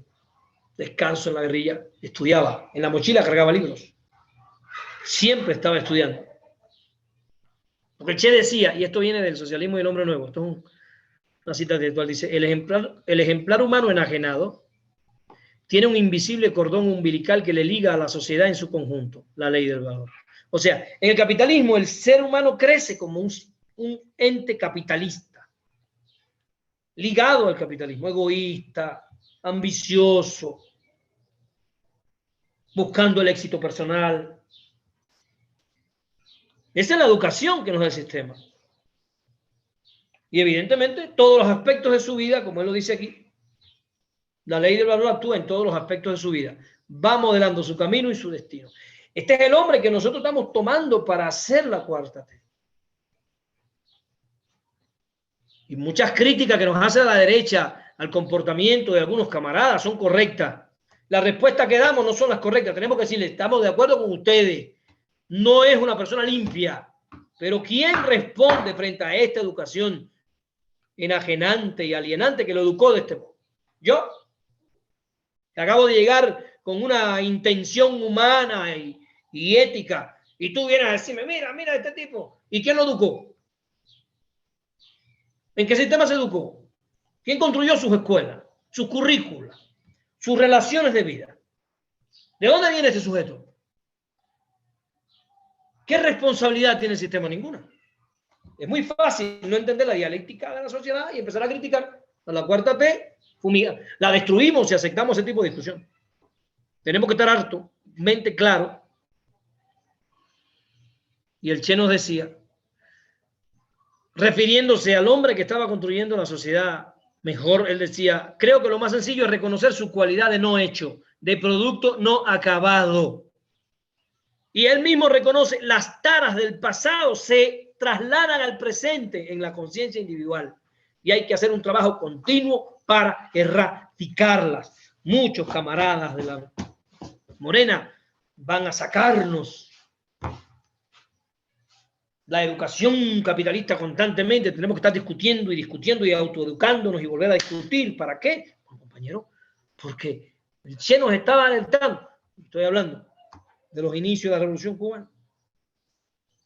descanso en la guerrilla, estudiaba, en la mochila cargaba libros, siempre estaba estudiando. Porque el Che decía, y esto viene del socialismo y el hombre nuevo, esto es una cita textual, dice, el ejemplar humano enajenado tiene un invisible cordón umbilical que le liga a la sociedad en su conjunto, la ley del valor. O sea, en el capitalismo el ser humano crece como un ente capitalista, ligado al capitalismo, egoísta, ambicioso, buscando el éxito personal. Esa es la educación que nos da el sistema. Y evidentemente todos los aspectos de su vida, como él lo dice aquí, la ley del valor actúa en todos los aspectos de su vida. Va modelando su camino y su destino. Este es el hombre que nosotros estamos tomando para hacer la cuarta T. Y muchas críticas que nos hace la derecha al comportamiento de algunos camaradas son correctas. Las respuestas que damos no son las correctas. Tenemos que decirle, estamos de acuerdo con ustedes. No es una persona limpia. Pero ¿quién responde frente a esta educación enajenante y alienante que lo educó de este modo? Yo. Acabo de llegar con una intención humana y ética, y tú vienes a decirme, mira este tipo. ¿Y quién lo educó? ¿En qué sistema se educó? ¿Quién construyó sus escuelas, sus currículas, sus relaciones de vida? ¿De dónde viene este sujeto? ¿Qué responsabilidad tiene el sistema? Ninguna. Es muy fácil no entender la dialéctica de la sociedad y empezar a criticar a la cuarta T, fumigar. La destruimos si aceptamos ese tipo de discusión. Tenemos que estar harto, mente claro. Y el Che nos decía, refiriéndose al hombre que estaba construyendo la sociedad mejor, él decía, creo que lo más sencillo es reconocer su cualidad de no hecho, de producto no acabado. Y él mismo reconoce las taras del pasado se trasladan al presente en la conciencia individual. Y hay que hacer un trabajo continuo para erradicarlas. Muchos camaradas de la Morena van a sacarnos la educación capitalista constantemente. Tenemos que estar discutiendo y autoeducándonos y volver a discutir. ¿Para qué? Bueno, compañero, porque el Che nos estaba alertando. Estoy hablando de los inicios de la Revolución Cubana.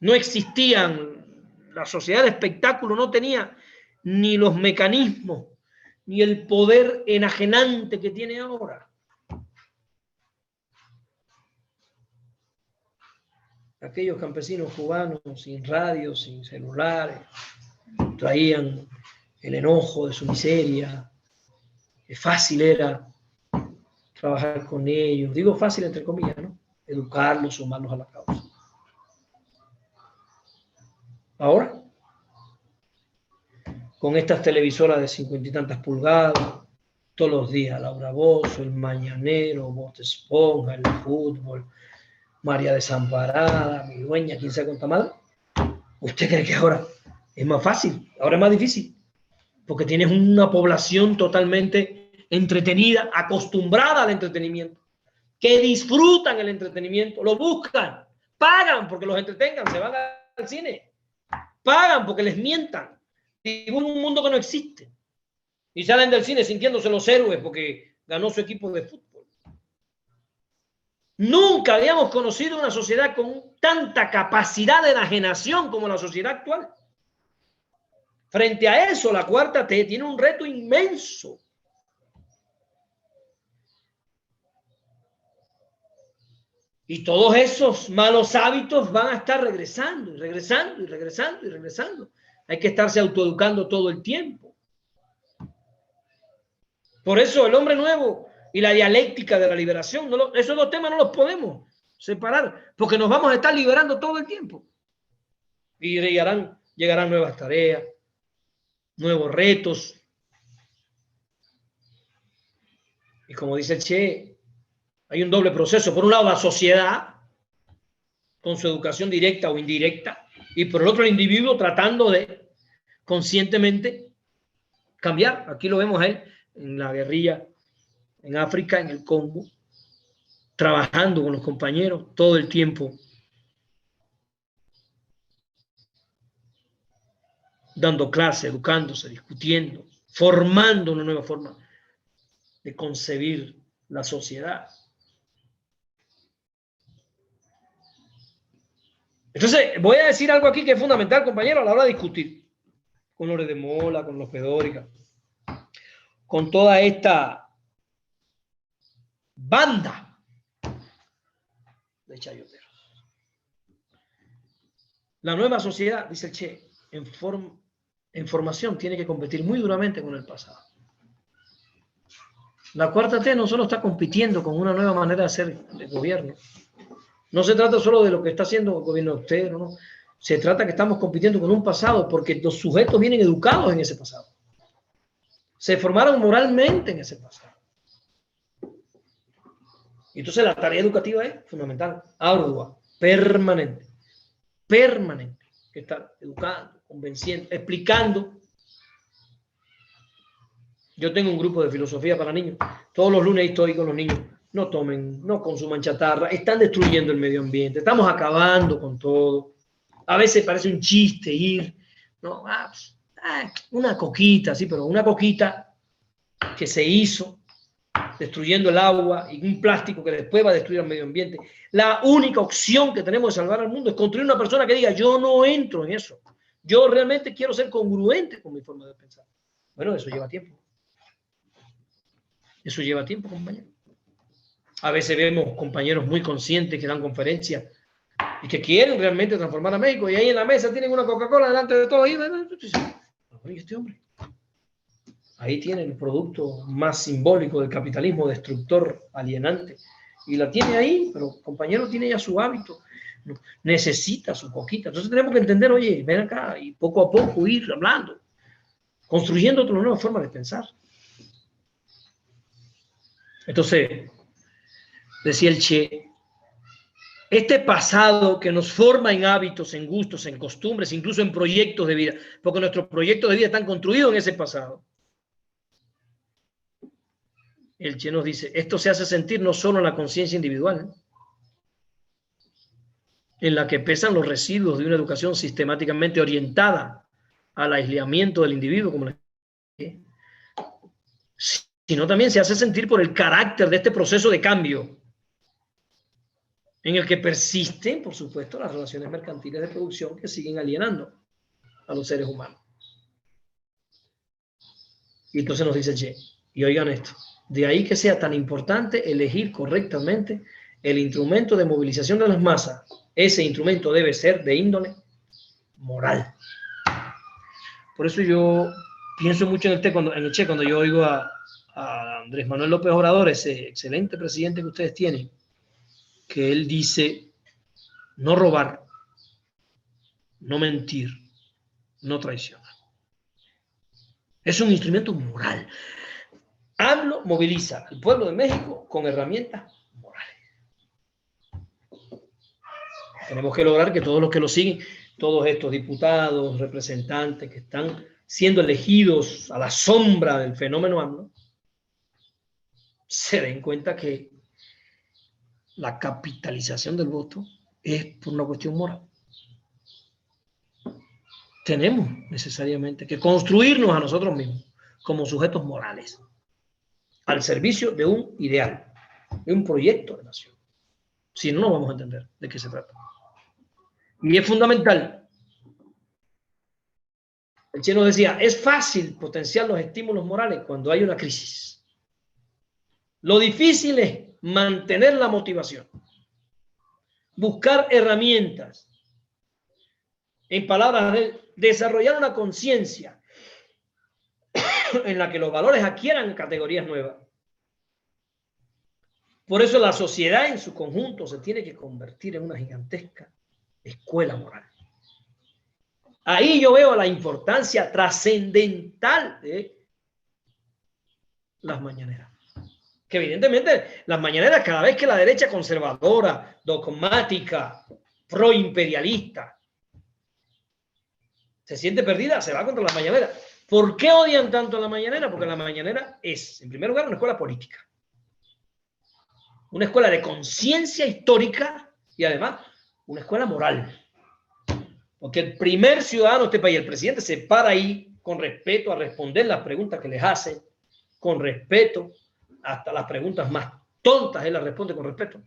No existían, la sociedad de espectáculo no tenía ni los mecanismos, ni el poder enajenante que tiene ahora. Aquellos campesinos cubanos sin radio, sin celulares, traían el enojo de su miseria. Qué fácil era trabajar con ellos. Digo fácil entre comillas, ¿no? Educarlos, sumarlos a la causa. con estas televisoras de 50 y tantas pulgadas, todos los días, Laura Bozzo, El Mañanero, Bob Esponja, el fútbol, María Desamparada, Mi Dueña, quién sabe cuánta madre. ¿Usted cree que ahora es más fácil? Ahora es más difícil, porque tienes una población totalmente entretenida, acostumbrada al entretenimiento, que disfrutan el entretenimiento, lo buscan, pagan porque los entretengan, se van al cine, pagan porque les mientan, viven en un mundo que no existe y salen del cine sintiéndose los héroes porque ganó su equipo de fútbol. Nunca habíamos conocido una sociedad con tanta capacidad de enajenación como la sociedad actual. Frente a eso, la cuarta T tiene un reto inmenso. Y todos esos malos hábitos van a estar regresando y regresando y regresando y regresando. Hay que estarse autoeducando todo el tiempo. Por eso el hombre nuevo y la dialéctica de la liberación, esos dos temas no los podemos separar, porque nos vamos a estar liberando todo el tiempo. Y llegarán nuevas tareas, nuevos retos. Y como dice el Che, hay un doble proceso. Por un lado, la sociedad, con su educación directa o indirecta, y por el otro, el individuo tratando de conscientemente cambiar. Aquí lo vemos a él en la guerrilla en África, en el Congo, trabajando con los compañeros todo el tiempo, dando clases, educándose, discutiendo, formando una nueva forma de concebir la sociedad. Entonces, voy a decir algo aquí que es fundamental, compañero, a la hora de discutir con Lore de Mola, con López Dóriga, con toda esta banda de chayoteros. La nueva sociedad, dice el Che, en formación tiene que competir muy duramente con el pasado. La cuarta T no solo está compitiendo con una nueva manera de hacer el gobierno. No se trata solo de lo que está haciendo el gobierno austero, ¿no? Se trata que estamos compitiendo con un pasado porque los sujetos vienen educados en ese pasado. Se formaron moralmente en ese pasado. Y entonces la tarea educativa es fundamental, ardua, permanente. Permanente. Que está educando, convenciendo, explicando. Yo tengo un grupo de filosofía para niños. Todos los lunes estoy con los niños. No tomen, no consuman chatarra. Están destruyendo el medio ambiente. Estamos acabando con todo. A veces parece un chiste ir. No, una coquita, sí, pero una coquita que se hizo destruyendo el agua y un plástico que después va a destruir el medio ambiente. La única opción que tenemos de salvar al mundo es construir una persona que diga, yo no entro en eso. Yo realmente quiero ser congruente con mi forma de pensar. Bueno, eso lleva tiempo. Eso lleva tiempo, compañero. A veces vemos compañeros muy conscientes que dan conferencias y que quieren realmente transformar a México y ahí en la mesa tienen una Coca-Cola delante de todos. Y este hombre. Ahí tiene el producto más simbólico del capitalismo destructor, alienante. Y la tiene ahí, pero compañero tiene ya su hábito. Necesita su coquita. Entonces tenemos que entender, oye, ven acá y poco a poco ir hablando, construyendo otra nueva forma de pensar. Entonces, decía el Che, este pasado que nos forma en hábitos, en gustos, en costumbres, incluso en proyectos de vida, porque nuestros proyectos de vida están construidos en ese pasado. El Che nos dice, esto se hace sentir no solo en la conciencia individual, en la que pesan los residuos de una educación sistemáticamente orientada al aislamiento del individuo, como sino también se hace sentir por el carácter de este proceso de cambio, en el que persisten, por supuesto, las relaciones mercantiles de producción que siguen alienando a los seres humanos. Y entonces nos dice Che, y oigan esto, de ahí que sea tan importante elegir correctamente el instrumento de movilización de las masas. Ese instrumento debe ser de índole moral. Por eso yo pienso mucho en el Che cuando yo oigo a Andrés Manuel López Obrador, ese excelente presidente que ustedes tienen, que él dice no robar, no mentir, no traicionar. Es un instrumento moral. AMLO moviliza al pueblo de México con herramientas morales. Tenemos que lograr que todos los que lo siguen, todos estos diputados, representantes que están siendo elegidos a la sombra del fenómeno AMLO, se den cuenta que la capitalización del voto es por una cuestión moral. Tenemos necesariamente que construirnos a nosotros mismos como sujetos morales al servicio de un ideal, de un proyecto de nación. Si no, no vamos a entender de qué se trata. Y es fundamental. El Che nos decía, es fácil potenciar los estímulos morales cuando hay una crisis. Lo difícil es mantener la motivación, buscar herramientas, en palabras de él, desarrollar una conciencia en la que los valores adquieran categorías nuevas. Por eso la sociedad en su conjunto se tiene que convertir en una gigantesca escuela moral. Ahí yo veo la importancia trascendental de las mañaneras. Que evidentemente las mañaneras, cada vez que la derecha conservadora, dogmática, proimperialista se siente perdida, se va contra las mañaneras. ¿Por qué odian tanto a la mañanera? Porque la mañanera es, en primer lugar, una escuela política. Una escuela de conciencia histórica y además una escuela moral. Porque el primer ciudadano de este país, el presidente, se para ahí con respeto a responder las preguntas que les hacen, con respeto, hasta las preguntas más tontas, él las responde con respeto.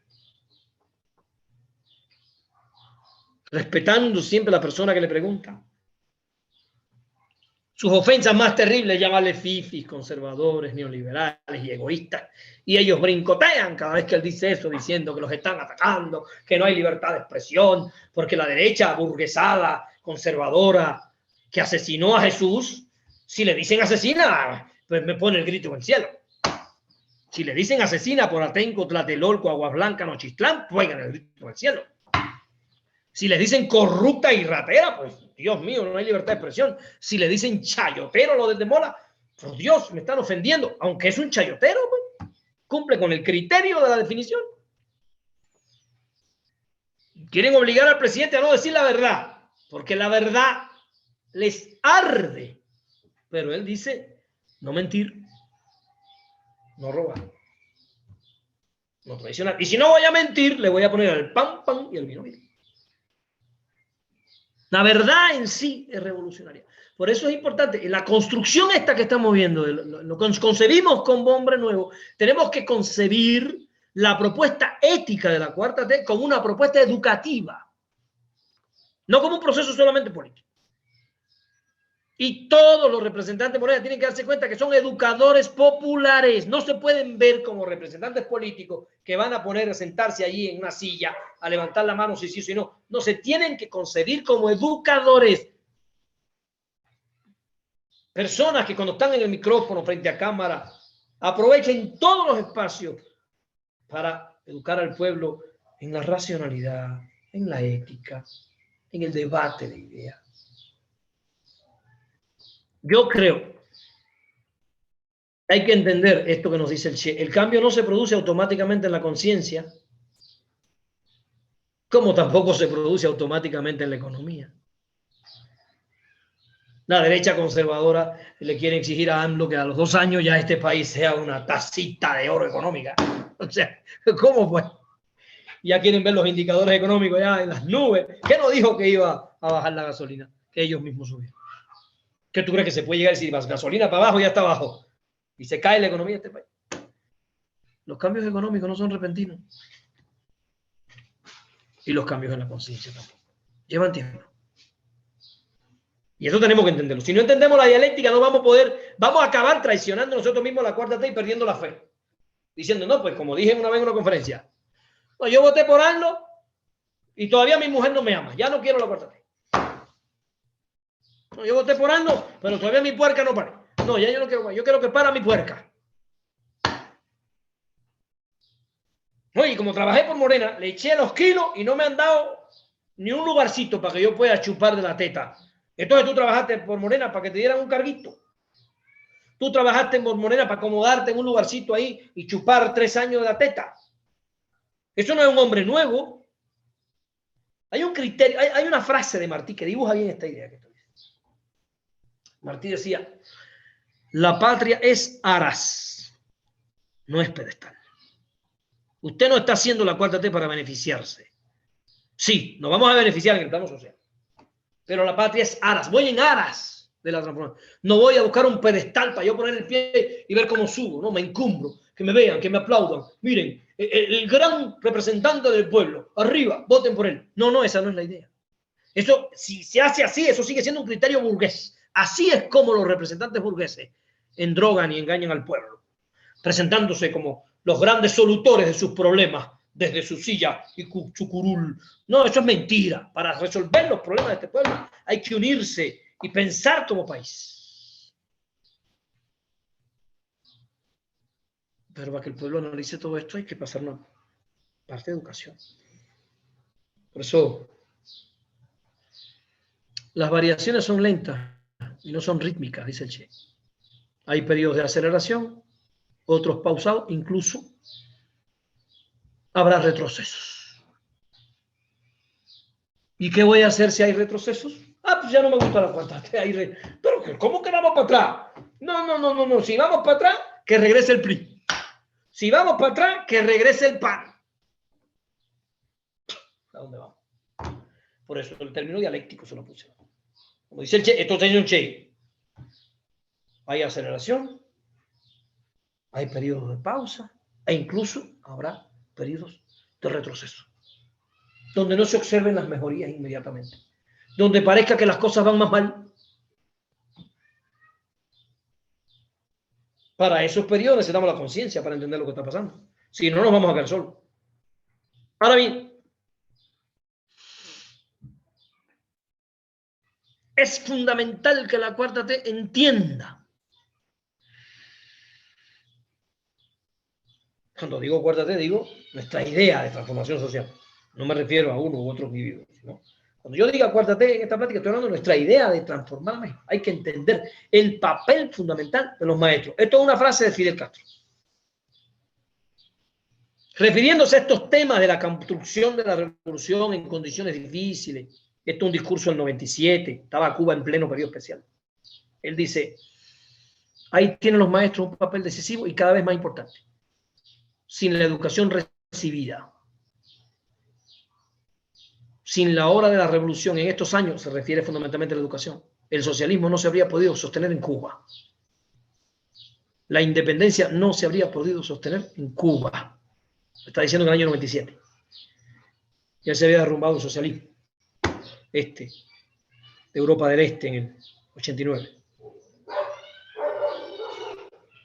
Respetando siempre a la persona que le pregunta. Sus ofensas más terribles, llamarle fifis, conservadores, neoliberales y egoístas. Y ellos brincotean cada vez que él dice eso, diciendo que los están atacando, que no hay libertad de expresión, porque la derecha burguesada, conservadora, que asesinó a Jesús, si le dicen asesina, pues me pone el grito en el cielo. Si le dicen asesina por Atenco, Tlatelolco, Aguas Blancas, Nochistlán, juegan el grito en el cielo. Si les dicen corrupta y ratera, pues Dios mío, no hay libertad de expresión. Si le dicen chayotero lo de Mola, por Dios, me están ofendiendo. Aunque es un chayotero, pues, cumple con el criterio de la definición. Quieren obligar al presidente a no decir la verdad, porque la verdad les arde. Pero él dice, no mentir, no robar, no traicionar. Y si no voy a mentir, le voy a poner el pan y el vino. La verdad en sí es revolucionaria. Por eso es importante, en la construcción esta que estamos viendo, lo concebimos como hombre nuevo, tenemos que concebir la propuesta ética de la Cuarta T como una propuesta educativa, no como un proceso solamente político. Y todos los representantes morales tienen que darse cuenta que son educadores populares. No se pueden ver como representantes políticos que van a poner a sentarse allí en una silla a levantar la mano si sí, si no. No, se tienen que concebir como educadores. Personas que cuando están en el micrófono frente a cámara aprovechen todos los espacios para educar al pueblo en la racionalidad, en la ética, en el debate de ideas. Yo creo que hay que entender esto que nos dice el Che. El cambio no se produce automáticamente en la conciencia, como tampoco se produce automáticamente en la economía. La derecha conservadora le quiere exigir a AMLO que a los 2 años ya este país sea una tacita de oro económica. O sea, ¿cómo pues? Ya quieren ver los indicadores económicos ya en las nubes. ¿Qué no dijo que iba a bajar la gasolina? Que ellos mismos subieron. ¿Qué tú crees que se puede llegar a decir? Vas gasolina para abajo, ya está abajo. Y se cae la economía de este país. Los cambios económicos no son repentinos. Y los cambios en la conciencia tampoco. Llevan tiempo. Y eso tenemos que entenderlo. Si no entendemos la dialéctica, no vamos a poder, vamos a acabar traicionando nosotros mismos la Cuarta T y perdiendo la fe. Diciendo, no, pues como dije una vez en una conferencia, no, yo voté por AMLO y todavía mi mujer no me ama. Ya no quiero la Cuarta T. No, yo voté por AMLO, pero todavía mi puerca no para. No, ya yo no quiero, yo quiero que para mi puerca. No, y como trabajé por Morena, le eché los kilos y no me han dado ni un lugarcito para que yo pueda chupar de la teta. Entonces tú trabajaste por Morena para que te dieran un carguito. Tú trabajaste en Bombonera para acomodarte en un lugarcito ahí y chupar 3 años de la teta. Eso no es un hombre nuevo. Hay un criterio, hay una frase de Martí que dibuja bien esta idea que estoy diciendo. Martí decía, la patria es aras, no es pedestal. Usted no está haciendo la cuarta T para beneficiarse. Sí, nos vamos a beneficiar en el plano social. Pero la patria es aras. Voy en aras de la transformación. No voy a buscar un pedestal para yo poner el pie y ver cómo subo. No, me encumbro. Que me vean, que me aplaudan. Miren, el gran representante del pueblo. Arriba, voten por él. No, esa no es la idea. Eso, si se hace así, eso sigue siendo un criterio burgués. Así es como los representantes burgueses endrogan y engañan al pueblo, presentándose como los grandes solutores de sus problemas desde su silla y su curul. No, eso es mentira. Para resolver los problemas de este pueblo hay que unirse y pensar como país. Pero para que el pueblo analice todo esto hay que pasar una parte de educación. Por eso las variaciones son lentas y no son rítmicas, dice el Che. Hay periodos de aceleración, otros pausados, incluso habrá retrocesos. ¿Y qué voy a hacer si hay retrocesos? Pues ya no me gusta la cuarta. Pero ¿cómo que vamos para atrás? No. Si vamos para atrás, que regrese el PRI. Si vamos para atrás, que regrese el PAN. ¿A dónde vamos? Por eso el término dialéctico se lo puse. Como dice el Che, esto tiene un Che. Hay aceleración, hay periodos de pausa e incluso habrá periodos de retroceso, donde no se observen las mejorías inmediatamente, donde parezca que las cosas van más mal. Para esos periodos necesitamos la conciencia para entender lo que está pasando. Si no, nos vamos a quedar solos. Ahora bien, es fundamental que la cuarta T entienda. Cuando digo cuarta T, digo nuestra idea de transformación social. No me refiero a uno u otro individuo, sino cuando yo diga cuarta T en esta plática, estoy hablando de nuestra idea de transformarme. Hay que entender el papel fundamental de los maestros. Esto es una frase de Fidel Castro. Refiriéndose a estos temas de la construcción de la revolución en condiciones difíciles. Esto es un discurso del 97. Estaba Cuba en pleno periodo especial. Él dice, ahí tienen los maestros un papel decisivo y cada vez más importante. Sin la educación recibida, sin la hora de la revolución en estos años, se refiere fundamentalmente a la educación, el socialismo no se habría podido sostener en Cuba. La independencia no se habría podido sostener en Cuba. Está diciendo en el año 97. Ya se había derrumbado el socialismo de Europa del Este en el 89.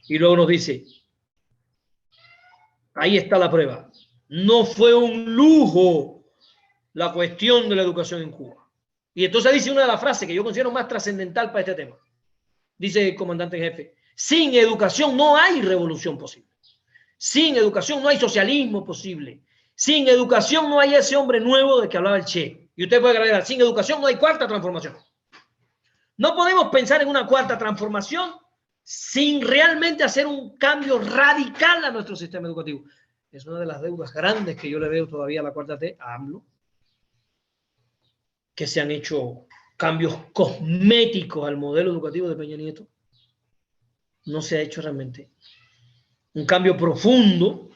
Y luego nos dice, ahí está la prueba. No fue un lujo la cuestión de la educación en Cuba. Y entonces dice una de las frases que yo considero más trascendental para este tema. Dice el comandante en jefe, sin educación no hay revolución posible. Sin educación no hay socialismo posible. Sin educación no hay ese hombre nuevo de que hablaba el Che. Y usted puede agregar, sin educación no hay cuarta transformación. No podemos pensar en una cuarta transformación sin realmente hacer un cambio radical a nuestro sistema educativo. Es una de las deudas grandes que yo le veo todavía a la cuarta T, a AMLO, que se han hecho cambios cosméticos al modelo educativo de Peña Nieto. No se ha hecho realmente un cambio profundo,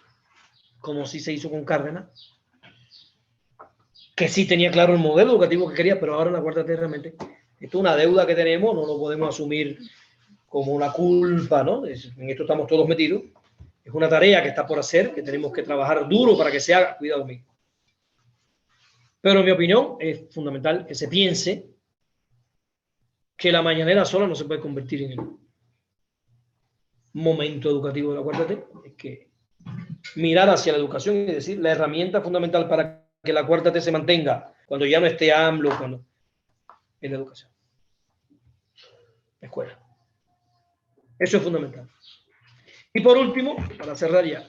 como sí se hizo con Cárdenas, que sí tenía claro el modelo educativo que quería, pero ahora en la cuarta T realmente, esto es una deuda que tenemos, no lo podemos asumir como una culpa, ¿no? En esto estamos todos metidos. Es una tarea que está por hacer, que tenemos que trabajar duro para que se haga. Cuidado mío. Pero en mi opinión es fundamental que se piense que la mañanera sola no se puede convertir en el momento educativo de la cuarta T. Es que mirar hacia la educación y decir la herramienta fundamental para que la cuarta T se mantenga cuando ya no esté AMLO, cuando es la educación. La escuela. Eso es fundamental. Y por último, para cerrar ya,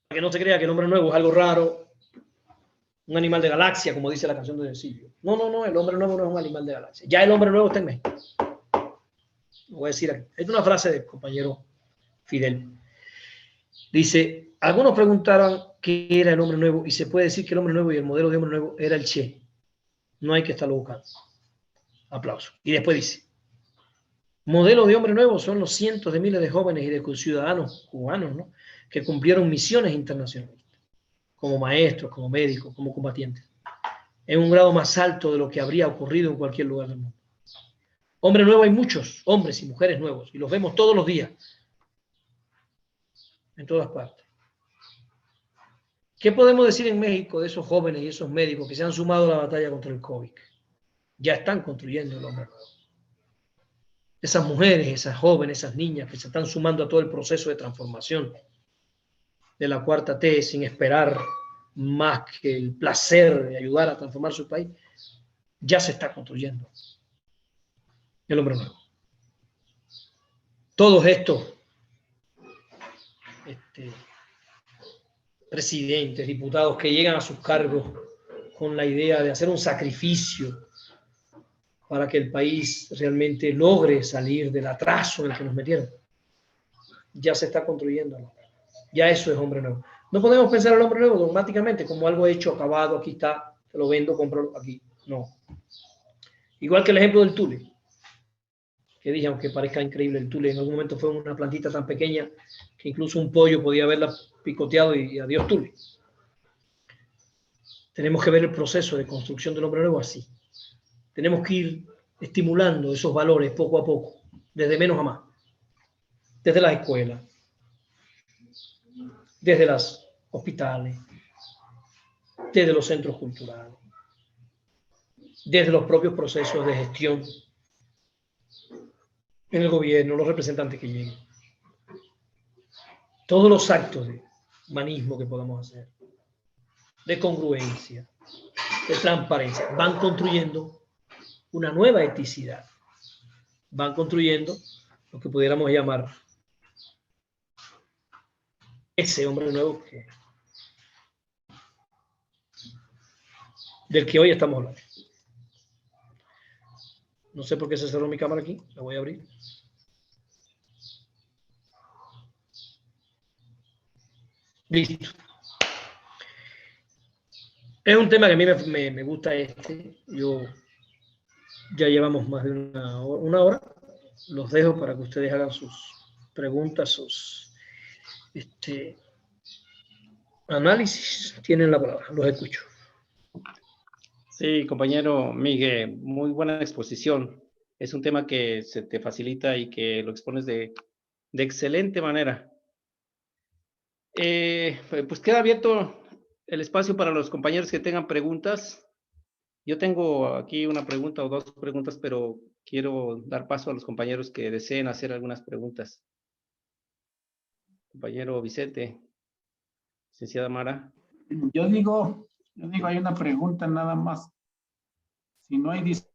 para que no se crea que el hombre nuevo es algo raro, un animal de galaxia, como dice la canción de Silvio. No, el hombre nuevo no es un animal de galaxia. Ya el hombre nuevo está en México. Lo voy a decir aquí. Hay una frase del compañero Fidel. Dice, algunos preguntaban qué era el hombre nuevo y se puede decir que el hombre nuevo y el modelo de hombre nuevo era el Che. No hay que estarlo buscando. Aplauso. Y después dice, modelo de hombre nuevo son los cientos de miles de jóvenes y de ciudadanos cubanos, ¿no?, que cumplieron misiones internacionales, como maestros, como médicos, como combatientes, en un grado más alto de lo que habría ocurrido en cualquier lugar del mundo. Hombre nuevo hay muchos, hombres y mujeres nuevos, y los vemos todos los días, en todas partes. ¿Qué podemos decir en México de esos jóvenes y esos médicos que se han sumado a la batalla contra el COVID? Ya están construyendo el hombre nuevo. Esas mujeres, esas jóvenes, esas niñas que se están sumando a todo el proceso de transformación de la Cuarta T sin esperar más que el placer de ayudar a transformar su país, ya se está construyendo el hombre nuevo. Todos estos presidentes, diputados que llegan a sus cargos con la idea de hacer un sacrificio para que el país realmente logre salir del atraso en el que nos metieron, ya se está construyendo. Ya eso es hombre nuevo. No podemos pensar al hombre nuevo dogmáticamente como algo hecho, acabado, aquí está, te lo vendo, compro aquí. No. Igual que el ejemplo del tule, que dije, aunque parezca increíble, el tule en algún momento fue una plantita tan pequeña que incluso un pollo podía haberla picoteado y adiós tule. Tenemos que ver el proceso de construcción del hombre nuevo así. Tenemos que ir estimulando esos valores poco a poco, desde menos a más, desde las escuelas, desde los hospitales, desde los centros culturales, desde los propios procesos de gestión en el gobierno, los representantes que lleguen. Todos los actos de humanismo que podamos hacer, de congruencia, de transparencia, van construyendo una nueva eticidad. Van construyendo lo que pudiéramos llamar ese hombre nuevo del que hoy estamos hablando. No sé por qué se cerró mi cámara aquí, la voy a abrir. Listo. Es un tema que a mí me gusta Yo ya llevamos más de una hora. Los dejo para que ustedes hagan sus preguntas, sus análisis. Tienen la palabra, los escucho. Sí, compañero Miguel, muy buena exposición. Es un tema que se te facilita y que lo expones de excelente manera. Pues queda abierto el espacio para los compañeros que tengan preguntas. Yo tengo aquí una pregunta o dos preguntas, pero quiero dar paso a los compañeros que deseen hacer algunas preguntas. Compañero Vicente, licenciada Mara. Yo digo, hay una pregunta nada más. Si no hay discusión.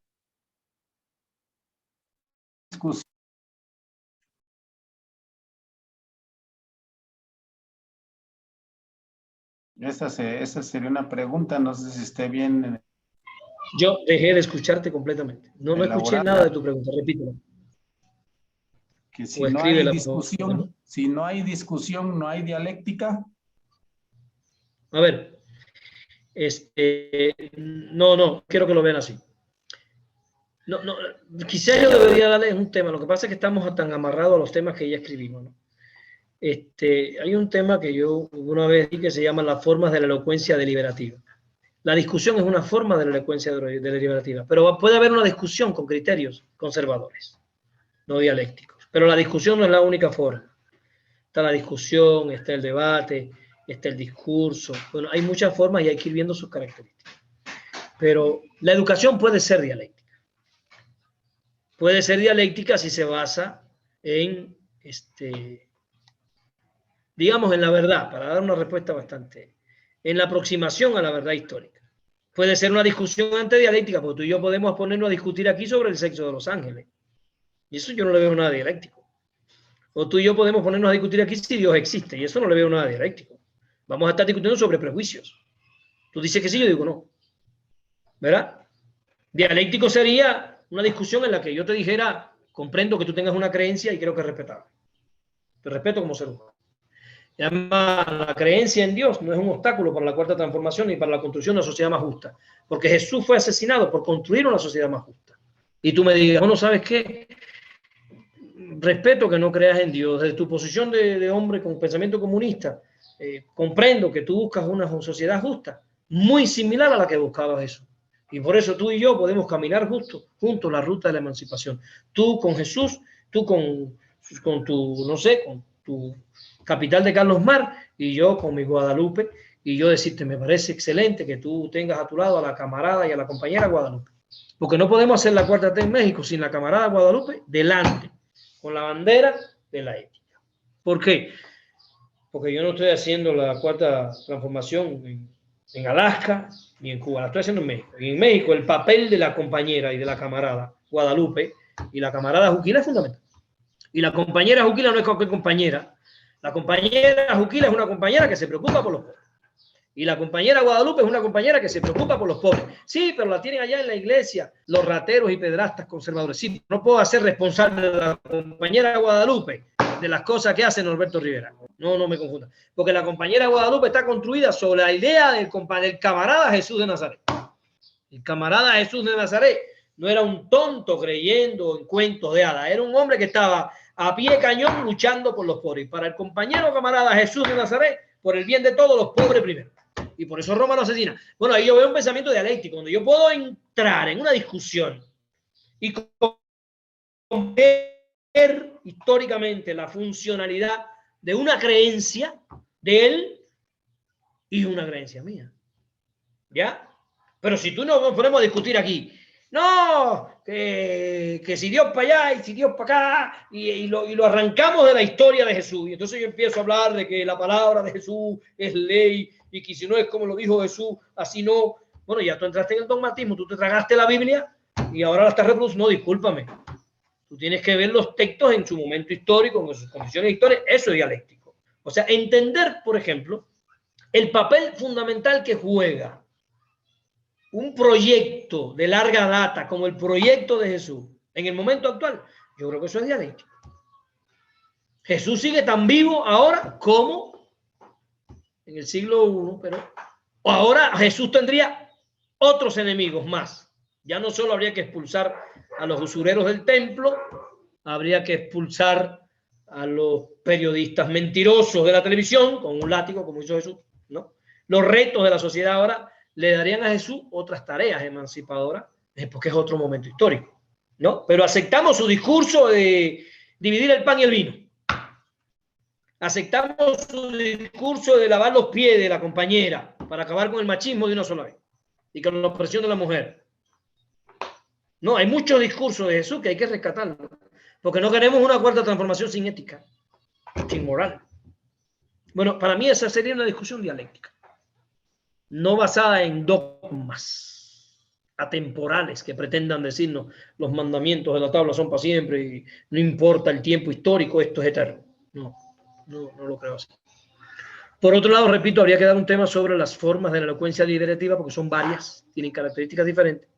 Esa sería una pregunta, no sé si esté bien. Yo dejé de escucharte completamente. No escuché nada de tu pregunta, repítela. Que si no hay discusión, si no hay discusión, no hay dialéctica. A ver, no, quiero que lo vean así. No, quizás yo debería darles un tema. Lo que pasa es que estamos tan amarrados a los temas que ya escribimos, ¿no? Hay un tema que yo una vez dije que se llama las formas de la elocuencia deliberativa. La discusión es una forma de la elocuencia deliberativa, pero puede haber una discusión con criterios conservadores, no dialécticos. Pero la discusión no es la única forma. Está la discusión, está el debate, está el discurso. Bueno, hay muchas formas y hay que ir viendo sus características. Pero la educación puede ser dialéctica. Puede ser dialéctica si se basa en, digamos, en la verdad, para dar una respuesta en la aproximación a la verdad histórica. Puede ser una discusión antedialéctica, porque tú y yo podemos ponernos a discutir aquí sobre el sexo de los ángeles. Y eso yo no le veo nada dialéctico. O tú y yo podemos ponernos a discutir aquí si Dios existe, y eso no le veo nada dialéctico. Vamos a estar discutiendo sobre prejuicios. Tú dices que sí, yo digo no. ¿Verdad? Dialéctico sería una discusión en la que yo te dijera Comprendo que tú tengas una creencia y creo que es respetable. Te respeto como ser humano. Y además, la creencia en Dios no es un obstáculo para la cuarta transformación ni para la construcción de una sociedad más justa. Porque Jesús fue asesinado por construir una sociedad más justa. Y tú me digas, bueno, ¿sabes qué? Respeto que no creas en Dios. Desde tu posición de hombre con pensamiento comunista, comprendo que tú buscas una sociedad justa, muy similar a la que buscaba Jesús. Y por eso tú y yo podemos caminar juntos la ruta de la emancipación. Tú con Jesús, tú con tu, no sé, con tu capital de Carlos Mar y yo con mi Guadalupe. Y yo decirte, me parece excelente que tú tengas a tu lado a la camarada y a la compañera Guadalupe. Porque no podemos hacer la cuarta T en México sin la camarada Guadalupe delante, con la bandera de la ética. ¿Por qué? Porque yo no estoy haciendo la cuarta transformación en Alaska ni en Cuba, la estoy haciendo en México. Y en México el papel de la compañera y de la camarada Guadalupe y la camarada Juquila es fundamental. Y la compañera Juquila no es cualquier compañera. La compañera Juquila es una compañera que se preocupa por los pobres. Y la compañera Guadalupe es una compañera que se preocupa por los pobres. Sí, pero la tienen allá en la iglesia los rateros y pedrastas conservadores. Sí, no puedo hacer responsable de la compañera Guadalupe de las cosas que hace Norberto Rivera. No me confunda. Porque la compañera Guadalupe está construida sobre la idea del camarada Jesús de Nazaret. El camarada Jesús de Nazaret no era un tonto creyendo en cuentos de hadas. Era un hombre que estaba a pie de cañón luchando por los pobres. Y para el compañero camarada Jesús de Nazaret, por el bien de todos los pobres primero. Y por eso Roma lo asesina. Bueno, ahí yo veo un pensamiento dialéctico, donde yo puedo entrar en una discusión y ver históricamente la funcionalidad de una creencia de él y una creencia mía. ¿Ya? Pero si tú nos ponemos a discutir aquí, no, que si Dios para allá y si Dios para acá, y lo arrancamos de la historia de Jesús. Y entonces yo empiezo a hablar de que la palabra de Jesús es ley y que si no es como lo dijo Jesús, así no. Bueno, ya tú entraste en el dogmatismo, tú te tragaste la Biblia y ahora la estás reproduciendo. No, discúlpame. Tú tienes que ver los textos en su momento histórico, en sus condiciones históricas. Eso es dialéctico. O sea, entender, por ejemplo, el papel fundamental que juega un proyecto de larga data como el proyecto de Jesús en el momento actual, yo creo que eso es dialéctico. Jesús sigue tan vivo ahora como en el siglo I, pero ahora Jesús tendría otros enemigos más. Ya no solo habría que expulsar a los usureros del templo, habría que expulsar a los periodistas mentirosos de la televisión con un látigo, como hizo Jesús, ¿no? Los retos de la sociedad ahora le darían a Jesús otras tareas emancipadoras, porque es otro momento histórico, ¿no? Pero aceptamos su discurso de dividir el pan y el vino. Aceptamos su discurso de lavar los pies de la compañera para acabar con el machismo de una sola vez y con la opresión de la mujer. No, hay muchos discursos de Jesús que hay que rescatarlos, porque no queremos una cuarta transformación sin ética, sin moral. Bueno, para mí esa sería una discusión dialéctica, no basada en dogmas atemporales que pretendan decirnos los mandamientos de la tabla son para siempre y no importa el tiempo histórico, esto es eterno. No lo creo así. Por otro lado, repito, habría que dar un tema sobre las formas de la elocuencia deliberativa, porque son varias, tienen características diferentes.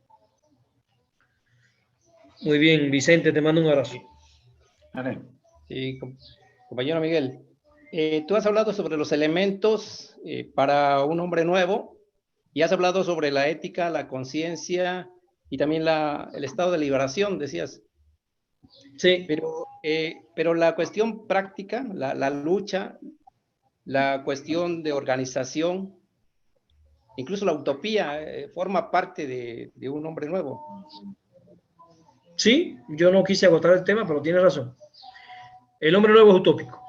Muy bien, Vicente, te mando un abrazo. Sí, compañero Miguel, tú has hablado sobre los elementos para un hombre nuevo y has hablado sobre la ética, la conciencia y también el estado de liberación, decías. Sí. Pero la cuestión práctica, la lucha, la cuestión de organización, incluso la utopía, forma parte de un hombre nuevo. Sí, yo no quise agotar el tema, pero tienes razón. El hombre nuevo es utópico.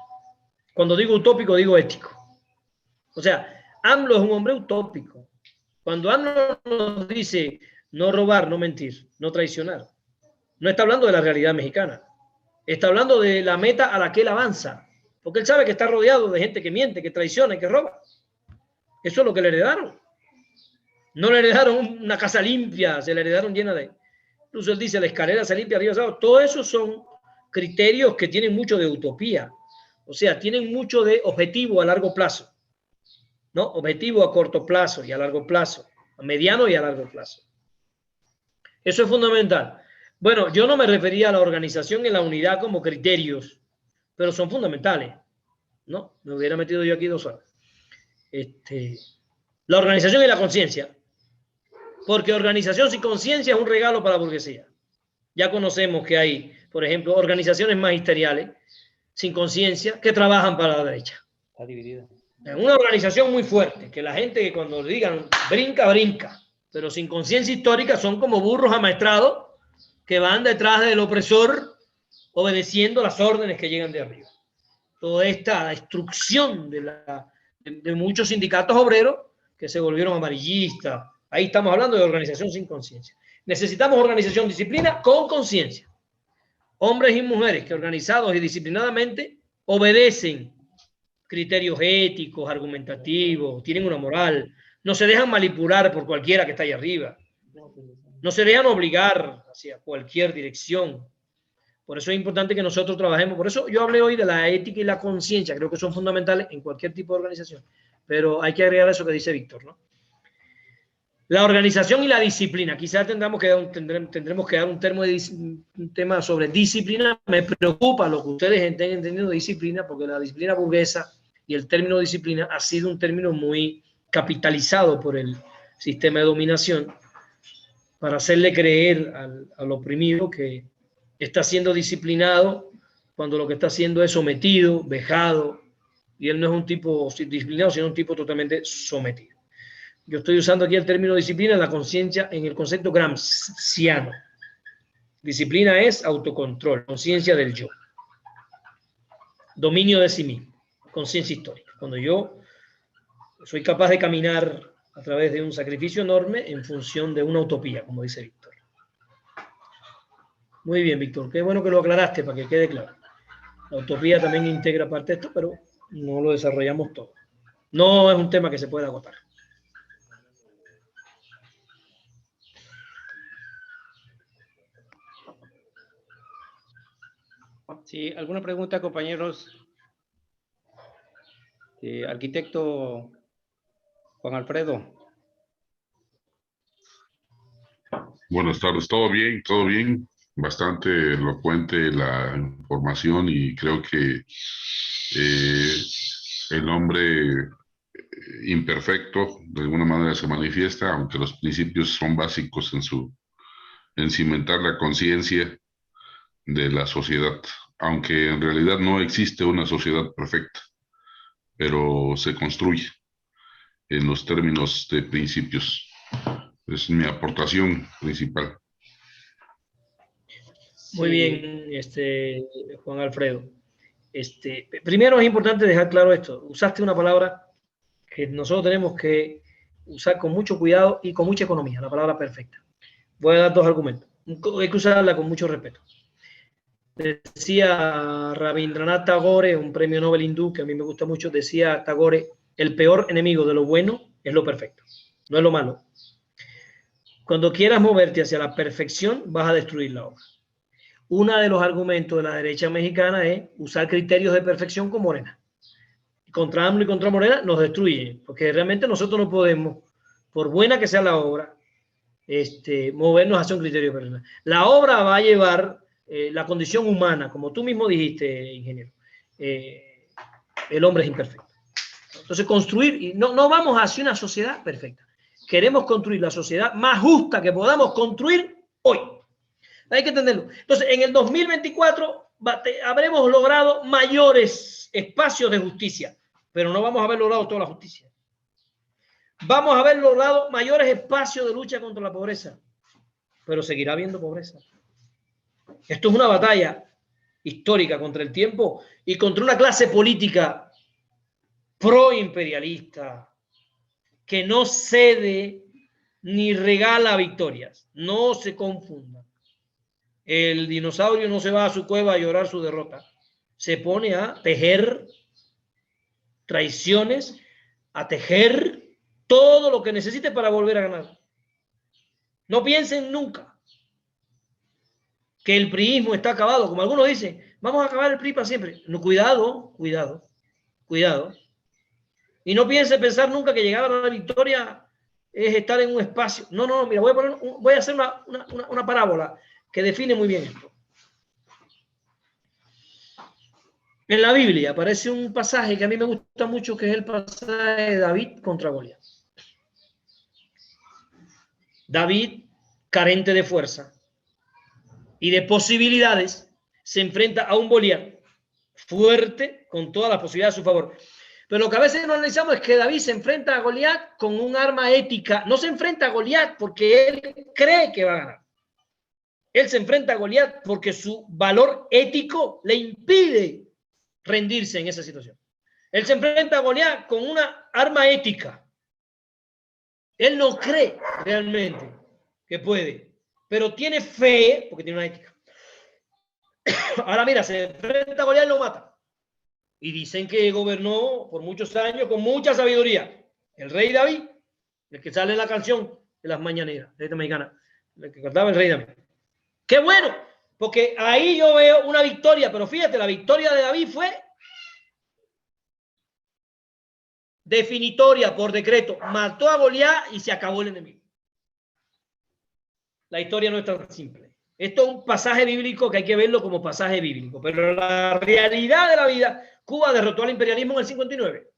Cuando digo utópico, digo ético. O sea, AMLO es un hombre utópico. Cuando AMLO nos dice no robar, no mentir, no traicionar, no está hablando de la realidad mexicana. Está hablando de la meta a la que él avanza. Porque él sabe que está rodeado de gente que miente, que traiciona y que roba. Eso es lo que le heredaron. No le heredaron una casa limpia, se le heredaron llena de... Incluso él dice, la escalera se limpia arriba abajo. Todo eso son criterios que tienen mucho de utopía. O sea, tienen mucho de objetivo a largo plazo. ¿No? Objetivo a corto plazo y a largo plazo. A mediano y a largo plazo. Eso es fundamental. Bueno, yo no me refería a la organización y la unidad como criterios, pero son fundamentales. No, me hubiera metido yo aquí 2 horas. La organización y la conciencia. Porque organización sin conciencia es un regalo para la burguesía. Ya conocemos que hay, por ejemplo, organizaciones magisteriales sin conciencia que trabajan para la derecha. Está dividida. Es una organización muy fuerte, que la gente que cuando le digan brinca, brinca, pero sin conciencia histórica son como burros amaestrados que van detrás del opresor obedeciendo las órdenes que llegan de arriba. Toda esta destrucción de muchos sindicatos obreros que se volvieron amarillistas. Ahí estamos hablando de organización sin conciencia. Necesitamos organización, disciplina con conciencia. Hombres y mujeres que organizados y disciplinadamente obedecen criterios éticos, argumentativos, tienen una moral, no se dejan manipular por cualquiera que está ahí arriba, no se dejan obligar hacia cualquier dirección. Por eso es importante que nosotros trabajemos. Por eso yo hablé hoy de la ética y la conciencia, creo que son fundamentales en cualquier tipo de organización, pero hay que agregar eso que dice Víctor, ¿no? La organización y la disciplina. Quizás tendremos que dar un tema sobre disciplina. Me preocupa lo que ustedes estén entendiendo de disciplina, porque la disciplina burguesa y el término disciplina ha sido un término muy capitalizado por el sistema de dominación para hacerle creer al oprimido que está siendo disciplinado cuando lo que está haciendo es sometido, vejado, y él no es un tipo disciplinado, sino un tipo totalmente sometido. Yo estoy usando aquí el término disciplina en la conciencia, en el concepto gramsciano. Disciplina es autocontrol, conciencia del yo. Dominio de sí mismo, conciencia histórica. Cuando yo soy capaz de caminar a través de un sacrificio enorme en función de una utopía, como dice Víctor. Muy bien, Víctor. Qué bueno que lo aclaraste para que quede claro. La utopía también integra parte de esto, pero no lo desarrollamos todo. No es un tema que se pueda agotar. Sí, ¿alguna pregunta, compañeros? Arquitecto Juan Alfredo. Buenas tardes, todo bien, todo bien. Bastante elocuente la información y creo que el hombre imperfecto de alguna manera se manifiesta, aunque los principios son básicos en cimentar la conciencia de la sociedad, aunque en realidad no existe una sociedad perfecta, pero se construye en los términos de principios. Es mi aportación principal. Muy bien, Juan Alfredo. Primero es importante dejar claro esto. Usaste una palabra que nosotros tenemos que usar con mucho cuidado y con mucha economía, la palabra perfecta. Voy a dar 2 argumentos. Hay que usarla con mucho respeto. Decía Rabindranath Tagore, un premio Nobel hindú que a mí me gusta mucho, decía Tagore, el peor enemigo de lo bueno es lo perfecto, no es lo malo. Cuando quieras moverte hacia la perfección, vas a destruir la obra. Uno de los argumentos de la derecha mexicana es usar criterios de perfección con Morena. Contra AMLO y contra Morena nos destruye, porque realmente nosotros no podemos, por buena que sea la obra, movernos hacia un criterio personal. La obra va a llevar la condición humana, como tú mismo dijiste, ingeniero. El hombre es imperfecto. Entonces, construir, y no vamos hacia una sociedad perfecta. Queremos construir la sociedad más justa que podamos construir hoy. Hay que entenderlo. Entonces, en el 2024 habremos logrado mayores espacios de justicia, pero no vamos a haber logrado toda la justicia. Vamos a haber logrado mayores espacios de lucha contra la pobreza, pero seguirá habiendo pobreza. Esto es una batalla histórica contra el tiempo y contra una clase política proimperialista que no cede ni regala victorias. No se confundan. El dinosaurio no se va a su cueva a llorar su derrota. Se pone a tejer traiciones, a tejer todo lo que necesite para volver a ganar. No piensen nunca que el priismo está acabado. Como algunos dicen, vamos a acabar el PRI para siempre. No, cuidado, cuidado, cuidado. Y no piensen pensar nunca que llegar a la victoria es estar en un espacio. No, mira, voy a hacer una parábola. que define muy bien esto. En la Biblia aparece un pasaje que a mí me gusta mucho, que es el pasaje de David contra Goliat. David, carente de fuerza y de posibilidades, se enfrenta a un Goliat fuerte, con todas las posibilidades a su favor. Pero lo que a veces no analizamos es que David se enfrenta a Goliat con un arma ética. No se enfrenta a Goliat porque él cree que va a ganar. Él se enfrenta a Goliat porque su valor ético le impide rendirse en esa situación. Él se enfrenta a Goliat con una arma ética. Él no cree realmente que puede, pero tiene fe porque tiene una ética. Ahora mira, se enfrenta a Goliat y lo mata. Y dicen que gobernó por muchos años con mucha sabiduría. El rey David, el que sale en la canción de las mañaneras, de esta mexicana, el que cantaba el rey David. ¡Qué bueno! Porque ahí yo veo una victoria, pero fíjate, la victoria de David fue definitoria por decreto. Mató a Goliat y se acabó el enemigo. La historia no es tan simple. Esto es un pasaje bíblico que hay que verlo como pasaje bíblico, pero la realidad de la vida, Cuba derrotó al imperialismo en el 59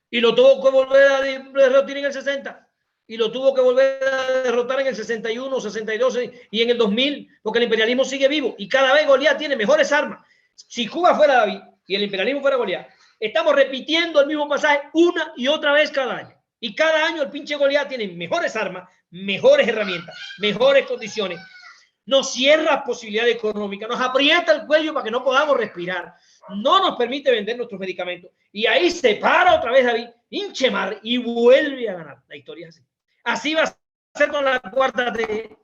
y lo tuvo que volver a derrotar en el 60 y lo tuvo que volver a derrotar en el 61, 62 y en el 2000, porque el imperialismo sigue vivo y cada vez Goliat tiene mejores armas. Si Cuba fuera David y el imperialismo fuera Goliat, estamos repitiendo el mismo pasaje una y otra vez cada año. Y cada año el pinche Goliat tiene mejores armas, mejores herramientas, mejores condiciones. Nos cierra posibilidades económicas, nos aprieta el cuello para que no podamos respirar, no nos permite vender nuestros medicamentos. Y ahí se para otra vez David, hinchemar, y vuelve a ganar. La historia es así. Así va a ser con la cuarta T.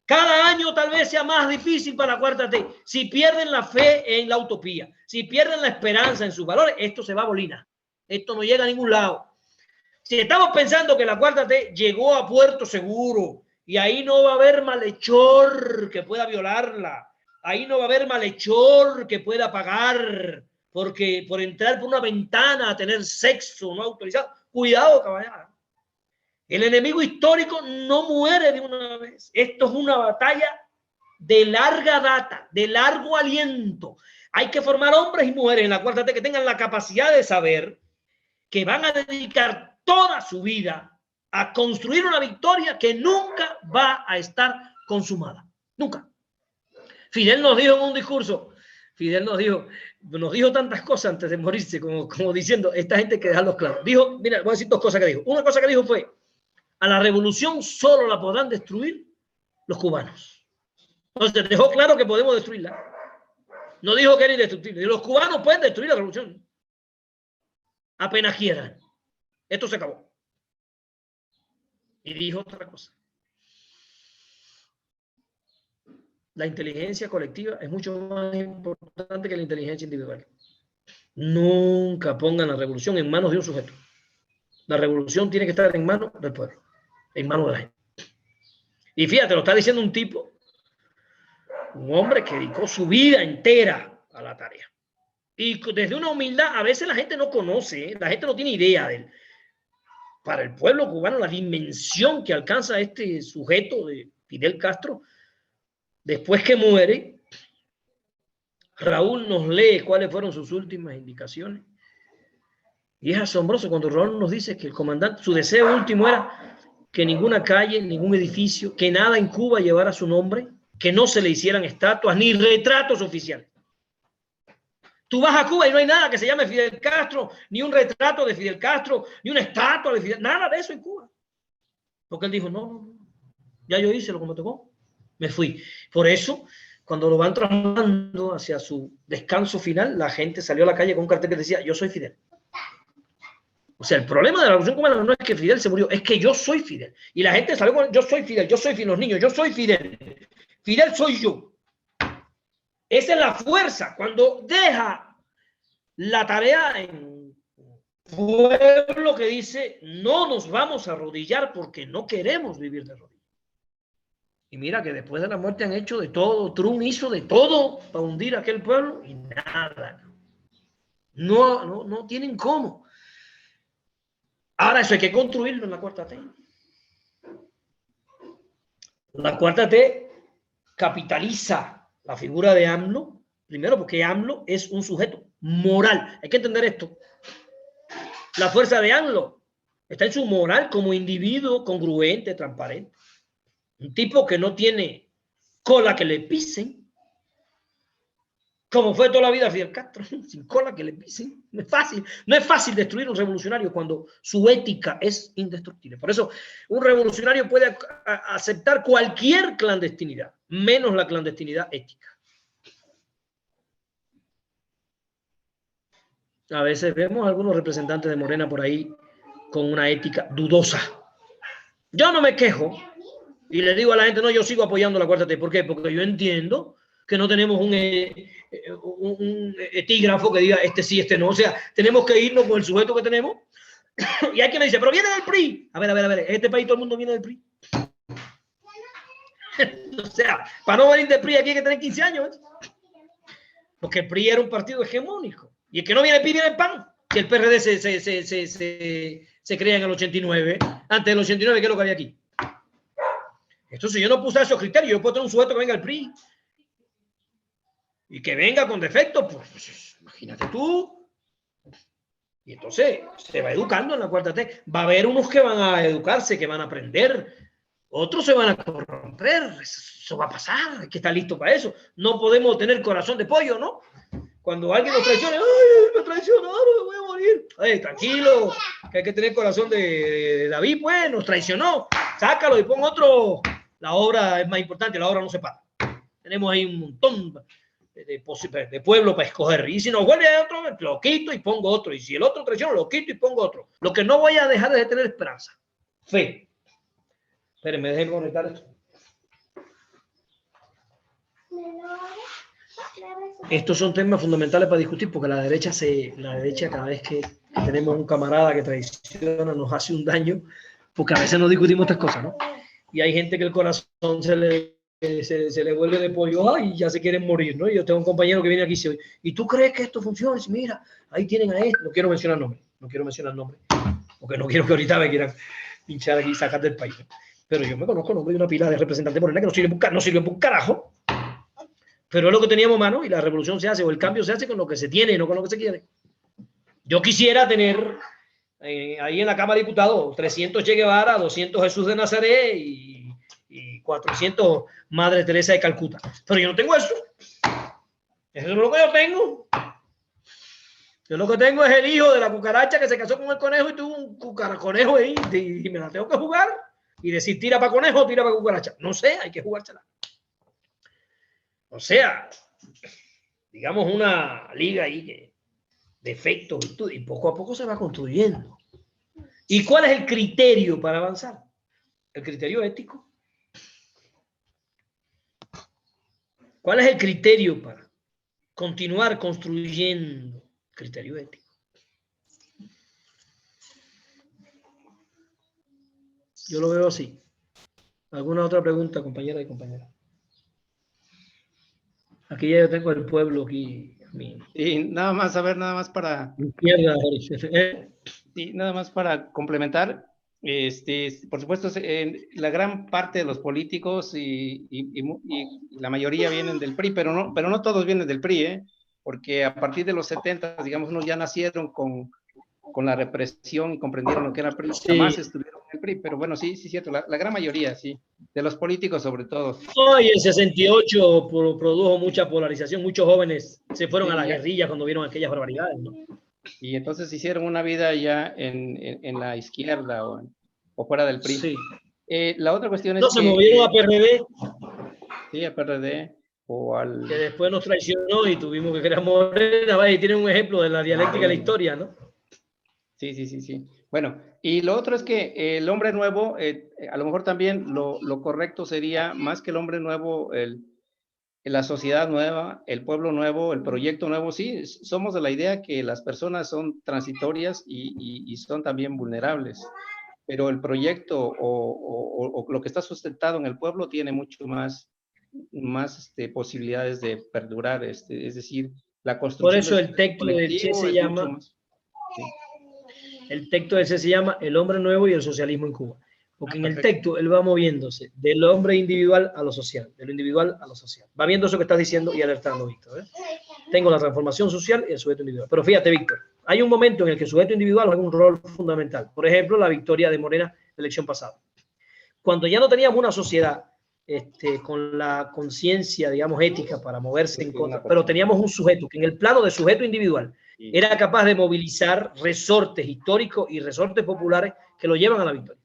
Cada año tal vez sea más difícil para la cuarta T. Si pierden la fe en la utopía, si pierden la esperanza en sus valores, esto se va a bolina. Esto no llega a ningún lado. Si estamos pensando que la cuarta T llegó a puerto seguro y ahí no va a haber malhechor que pueda violarla, ahí no va a haber malhechor que pueda pagar porque por entrar por una ventana a tener sexo no autorizado, cuidado, caballero. El enemigo histórico no muere de una vez. Esto es una batalla de larga data, de largo aliento. Hay que formar hombres y mujeres en la cuarta T que tengan la capacidad de saber que van a dedicar toda su vida a construir una victoria que nunca va a estar consumada. Nunca. Fidel nos dijo en un discurso, Fidel nos dijo tantas cosas antes de morirse, como diciendo, esta gente hay que dejarlos claros. Dijo, mira, voy a decir dos cosas que dijo. Una cosa que dijo fue, a la revolución solo la podrán destruir los cubanos. Entonces dejó claro que podemos destruirla. No dijo que era indestructible. Los cubanos pueden destruir la revolución. Apenas quieran. Esto se acabó. Y dijo otra cosa. La inteligencia colectiva es mucho más importante que la inteligencia individual. Nunca pongan la revolución en manos de un sujeto. La revolución tiene que estar en manos del pueblo, en manos de la gente. Y fíjate, lo está diciendo un tipo, un hombre que dedicó su vida entera a la tarea. Y desde una humildad, a veces la gente no conoce, la gente no tiene idea de él. Para el pueblo cubano, la dimensión que alcanza este sujeto de Fidel Castro, después que muere, Raúl nos lee cuáles fueron sus últimas indicaciones. Y es asombroso cuando Raúl nos dice que el comandante, su deseo último era que ninguna calle, ningún edificio, que nada en Cuba llevara su nombre, que no se le hicieran estatuas ni retratos oficiales. Tú vas a Cuba y no hay nada que se llame Fidel Castro, ni un retrato de Fidel Castro, ni una estatua de Fidel, nada de eso en Cuba. Porque él dijo, no, ya yo hice lo que me tocó, me fui. Por eso, cuando lo van trasladando hacia su descanso final, la gente salió a la calle con un cartel que decía, yo soy Fidel. O sea, el problema de la revolución cubana no es que Fidel se murió, es que yo soy Fidel. Y la gente salió con, yo soy Fidel, los niños, yo soy Fidel. Fidel soy yo. Esa es la fuerza. Cuando deja la tarea en pueblo que dice, no nos vamos a arrodillar porque no queremos vivir de rodillas. Y mira que después de la muerte han hecho de todo. Trump hizo de todo para hundir a aquel pueblo y nada. No tienen cómo. Ahora eso hay que construirlo en la cuarta T. La cuarta T capitaliza la figura de AMLO, primero porque AMLO es un sujeto moral. Hay que entender esto. La fuerza de AMLO está en su moral como individuo congruente, transparente. Un tipo que no tiene cola que le pisen, como fue toda la vida Fidel Castro, sin cola que le pisen. No es fácil destruir un revolucionario cuando su ética es indestructible. Por eso un revolucionario puede aceptar cualquier clandestinidad, menos la clandestinidad ética. A veces vemos a algunos representantes de Morena por ahí con una ética dudosa. Yo no me quejo y le digo a la gente, no, yo sigo apoyando la Cuarta T. ¿Por qué? Porque yo entiendo que no tenemos un etígrafo que diga este sí, este no. O sea, tenemos que irnos con el sujeto que tenemos. Y hay quien me dice, pero viene del PRI. A ver, en este país todo el mundo viene del PRI. O sea, para no venir del PRI aquí hay que tener 15 años. ¿Eh? Porque el PRI era un partido hegemónico. Y el que no viene del PRI viene del PAN. Que el PRD se crea en el 89. Antes del 89, ¿qué es lo que había aquí? Entonces yo no puse esos criterios. Yo puedo tener un sujeto que venga del PRI. Y que venga con defectos, pues imagínate tú. Y entonces se va educando en la Cuarta T. Va a haber unos que van a educarse, que van a aprender. Otros se van a corromper. Eso va a pasar. Hay que estar listo para eso. No podemos tener corazón de pollo, ¿no? Cuando alguien nos traiciona, ¡ay, me traicionaron, me voy a morir! ¡Ay, tranquilo! Que hay que tener corazón de David, pues, nos traicionó. Sácalo y pon otro. La obra es más importante, la obra no se para. Tenemos ahí un montón de pueblo para escoger. Y si nos vuelve a otro, lo quito y pongo otro. Y si el otro traiciona, lo quito y pongo otro. Lo que no voy a dejar es de tener esperanza. Fe. Espérenme, déjenme conectar esto. Estos son temas fundamentales para discutir porque la derecha cada vez que tenemos un camarada que traiciona nos hace un daño, porque a veces no discutimos estas cosas, ¿no? Y hay gente que el corazón se le vuelve de pollo y ya se quieren morir, ¿no? Y yo tengo un compañero que viene aquí y dice, ¿y tú crees que esto funciona? Y mira, ahí tienen a esto. No quiero mencionar nombre, porque no quiero que ahorita me quieran pinchar aquí y sacar del país. Pero yo me conozco el nombre de una pila de representantes morena que no sirve por un carajo. Pero es lo que teníamos a mano y la revolución se hace o el cambio se hace con lo que se tiene, no con lo que se quiere. Yo quisiera tener ahí en la Cámara de Diputados 300 Che Guevara, 200 Jesús de Nazaret y 400 Madre Teresa de Calcuta. Pero yo no tengo eso. Eso es lo que yo tengo. Yo lo que tengo es el hijo de la cucaracha que se casó con el conejo y tuvo un conejo ahí y me la tengo que jugar y decir tira para conejo o tira para cucaracha. No sé, hay que jugársela. O sea, digamos una liga ahí de efecto, virtud, y poco a poco se va construyendo. ¿Y cuál es el criterio para avanzar? El criterio ético. ¿Cuál es el criterio para continuar construyendo? Criterio ético. Yo lo veo así. ¿Alguna otra pregunta, compañera y compañera? Aquí ya yo tengo el pueblo aquí. Y nada más, a ver, nada más para... Izquierda, sí, nada más para complementar. Por supuesto, la gran parte de los políticos y la mayoría vienen del PRI, pero no todos vienen del PRI, ¿eh? Porque a partir de los 70, digamos, unos ya nacieron con la represión y comprendieron lo que era el PRI, jamás estuvieron en el PRI, pero bueno, sí, cierto, la gran mayoría, sí, de los políticos sobre todo. No, y el 68 produjo mucha polarización, muchos jóvenes se fueron a la guerrilla cuando vieron aquellas barbaridades, ¿no? Y entonces hicieron una vida ya en la izquierda o fuera del PRI. Sí. La otra cuestión es no, se movieron a PRD. Sí, a PRD. Que después nos traicionó y tuvimos que crear Morena. Vaya, y tienen un ejemplo de la dialéctica de la historia, ¿no? Sí. Bueno, y lo otro es que el hombre nuevo, a lo mejor también lo correcto sería, más que el hombre nuevo, la sociedad nueva, el pueblo nuevo, el proyecto nuevo. Sí, somos de la idea que las personas son transitorias y son también vulnerables, pero el proyecto o lo que está sustentado en el pueblo tiene mucho más posibilidades de perdurar, es decir, la construcción. Por eso el texto del Che se llama... Sí. El texto ese se llama El hombre nuevo y el socialismo en Cuba. Porque en el texto él va moviéndose del hombre individual a lo social, de lo individual a lo social. Va viendo eso que estás diciendo y alertando, Víctor. Tengo la transformación social y el sujeto individual. Pero fíjate, Víctor, hay un momento en el que el sujeto individual juega un rol fundamental. Por ejemplo, la victoria de Morena en la elección pasada. Cuando ya no teníamos una sociedad con la conciencia, digamos, ética para moverse en contra, pero teníamos un sujeto que en el plano de sujeto individual era capaz de movilizar resortes históricos y resortes populares que lo llevan a la victoria.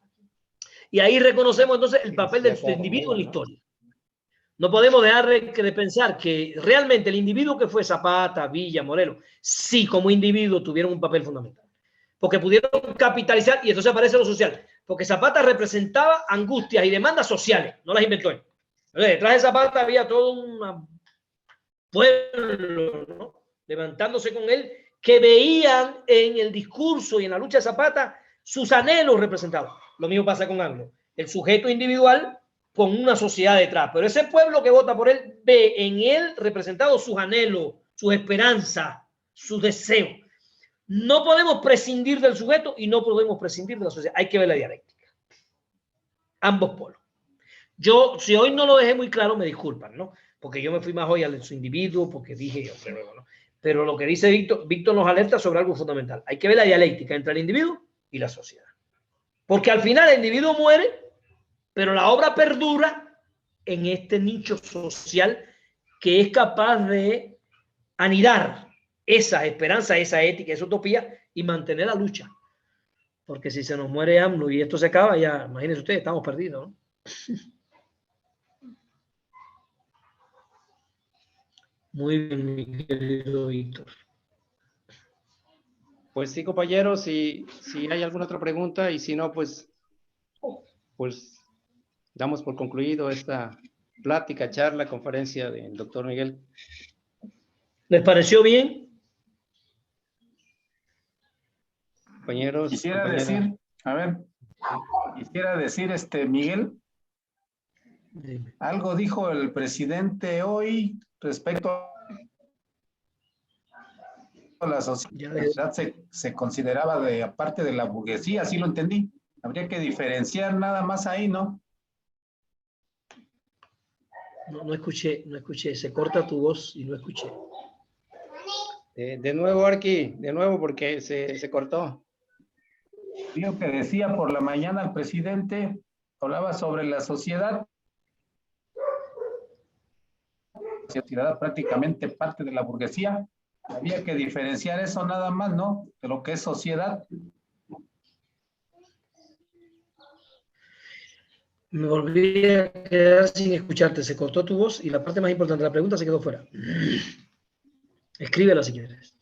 Y ahí reconocemos entonces el papel del individuo en la historia. No podemos dejar de pensar que realmente el individuo que fue Zapata, Villa, Morelos, sí como individuo tuvieron un papel fundamental. Porque pudieron capitalizar, y entonces aparece lo social. Porque Zapata representaba angustias y demandas sociales, no las inventó él. Detrás de Zapata había todo un pueblo, ¿no?, levantándose con él, que veían en el discurso y en la lucha de Zapata sus anhelos representados. Lo mismo pasa con AMLO. El sujeto individual con una sociedad detrás. Pero ese pueblo que vota por él ve en él representados sus anhelos, sus esperanzas, sus deseos. No podemos prescindir del sujeto y no podemos prescindir de la sociedad. Hay que ver la dialéctica. Ambos polos. Yo, si hoy no lo dejé muy claro, me disculpan, ¿no? Porque yo me fui más hoy al su individuo, porque dije yo, ¿no? Pero lo que dice Víctor nos alerta sobre algo fundamental. Hay que ver la dialéctica entre el individuo y la sociedad. Porque al final el individuo muere, pero la obra perdura en este nicho social que es capaz de anidar esa esperanza, esa ética, esa utopía y mantener la lucha. Porque si se nos muere AMLO y esto se acaba, ya, imagínense ustedes, estamos perdidos, ¿no? Muy bien, mi querido Víctor. Pues sí, compañeros, si hay alguna otra pregunta y si no, pues damos por concluido esta plática, charla, conferencia del doctor Miguel. ¿Les pareció bien? Compañeros. Quisiera decir, Miguel, algo dijo el presidente hoy respecto a la sociedad, se consideraba de parte de la burguesía, así lo entendí. Habría que diferenciar nada más ahí, ¿no? No escuché, se corta tu voz y no escuché. De nuevo, Arqui, de nuevo porque se cortó. Digo que decía por la mañana el presidente, hablaba sobre la sociedad prácticamente parte de la burguesía. Había que diferenciar eso nada más, ¿no? De lo que es sociedad. Me volví a quedar sin escucharte, se cortó tu voz y la parte más importante de la pregunta se quedó fuera. Escríbela si quieres.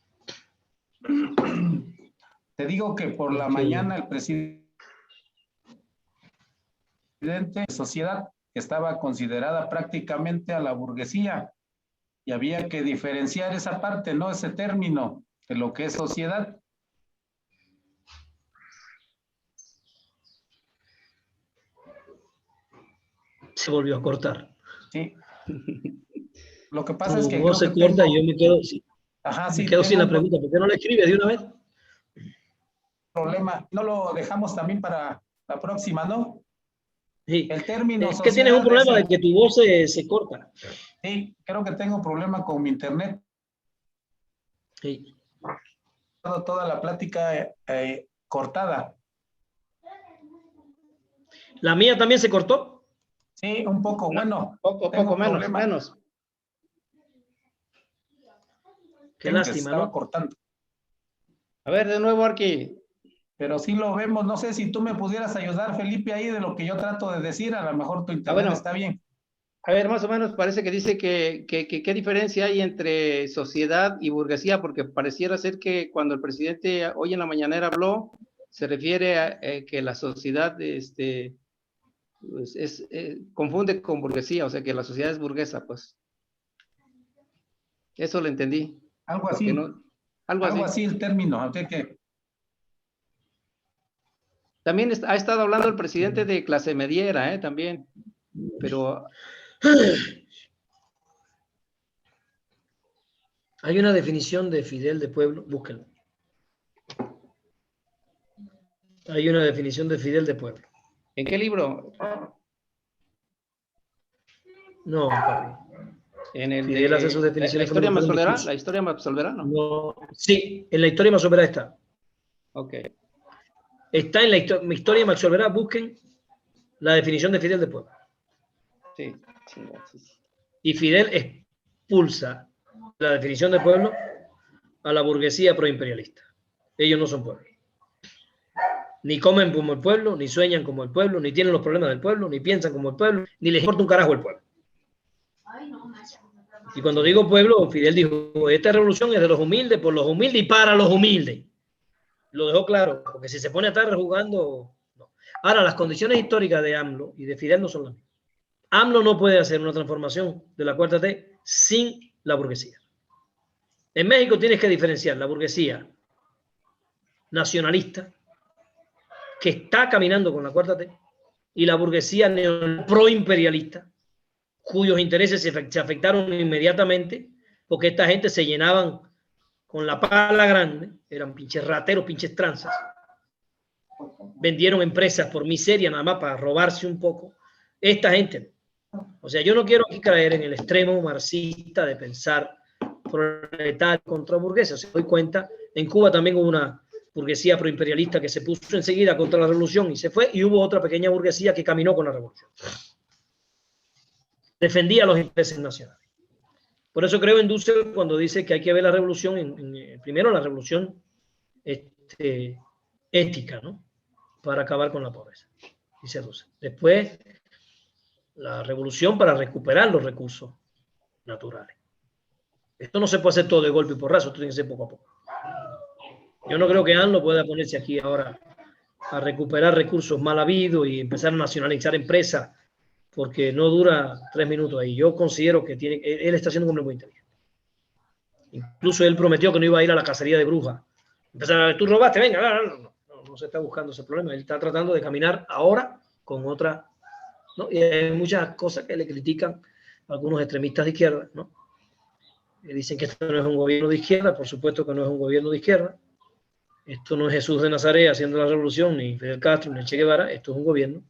Te digo que por la mañana el presidente de sociedad estaba considerada prácticamente a la burguesía y había que diferenciar esa parte, ¿no? Ese término de lo que es sociedad. Se volvió a cortar. Sí. Lo que pasa es que no se corta y yo me quedo, me quedo sin la pregunta. ¿Por qué no la escribes de una vez? Problema. No lo dejamos también para la próxima, ¿no? Sí. El término es que tienes un problema de que tu voz se corta. Sí, creo que tengo un problema con mi internet. Sí. Toda la plática cortada. ¿La mía también se cortó? Sí, un poco, bueno. Poco menos. Qué lástima, ¿no? Cortando. A ver, de nuevo, Arqui. Pero sí lo vemos. No sé si tú me pudieras ayudar, Felipe, ahí de lo que yo trato de decir. A lo mejor tu internet está bien. A ver, más o menos parece que dice que qué diferencia hay entre sociedad y burguesía, porque pareciera ser que cuando el presidente hoy en la mañanera habló, se refiere a que la sociedad pues confunde con burguesía, o sea que la sociedad es burguesa, pues. Eso lo entendí. Algo así. Algo así el término. Okay, que... También ha estado hablando el presidente de clase mediera, también, pero... Hay una definición de Fidel de pueblo, búsquenlo. Hay una definición de Fidel de pueblo. ¿En qué libro? No, papi. En el Fidel hace sus de definiciones. la historia me como un absolverá. discurso. La historia me absolverá, ¿no? No, sí, en la historia me absolverá está. Ok. Está en la mi historia me absolverá. Busquen la definición de Fidel de pueblo. Sí, chinga, sí, sí. Y Fidel expulsa la definición de pueblo a la burguesía proimperialista. Ellos no son pueblo. Ni comen como el pueblo, ni sueñan como el pueblo, ni tienen los problemas del pueblo, ni piensan como el pueblo, ni les importa un carajo el pueblo. Y cuando digo pueblo, Fidel dijo, esta revolución es de los humildes, por los humildes y para los humildes. Lo dejó claro, porque si se pone a estar jugando... No. Ahora, las condiciones históricas de AMLO y de Fidel no son las mismas. AMLO no puede hacer una transformación de la cuarta T sin la burguesía. En México tienes que diferenciar la burguesía nacionalista, que está caminando con la cuarta T, y la burguesía proimperialista, cuyos intereses se afectaron inmediatamente, porque esta gente se llenaban con la pala grande, eran pinches rateros, pinches tranzas, vendieron empresas por miseria nada más para robarse un poco. Esta gente, o sea, yo no quiero aquí caer en el extremo marxista de pensar proletario contra burguesa. Se doy cuenta, en Cuba también hubo una burguesía proimperialista que se puso enseguida contra la revolución y se fue, y hubo otra pequeña burguesía que caminó con la revolución. Defendía los intereses nacionales. Por eso creo en Dussel cuando dice que hay que ver la revolución, primero la revolución ética, ¿no? Para acabar con la pobreza, dice Dussel. Después, la revolución para recuperar los recursos naturales. Esto no se puede hacer todo de golpe y porrazo, esto tiene que ser poco a poco. Yo no creo que AMLO pueda ponerse aquí ahora a recuperar recursos mal habidos y empezar a nacionalizar empresas, porque no dura 3 minutos ahí. Yo considero que él está siendo un hombre muy inteligente. Incluso él prometió que no iba a ir a la cacería de brujas. Empezar, tú robaste, venga, no se está buscando ese problema. Él está tratando de caminar ahora con otra, ¿no? Y hay muchas cosas que le critican a algunos extremistas de izquierda, ¿no? Que dicen que esto no es un gobierno de izquierda. Por supuesto que no es un gobierno de izquierda. Esto no es Jesús de Nazaret haciendo la revolución, ni Fidel Castro, ni Che Guevara. Esto es un gobierno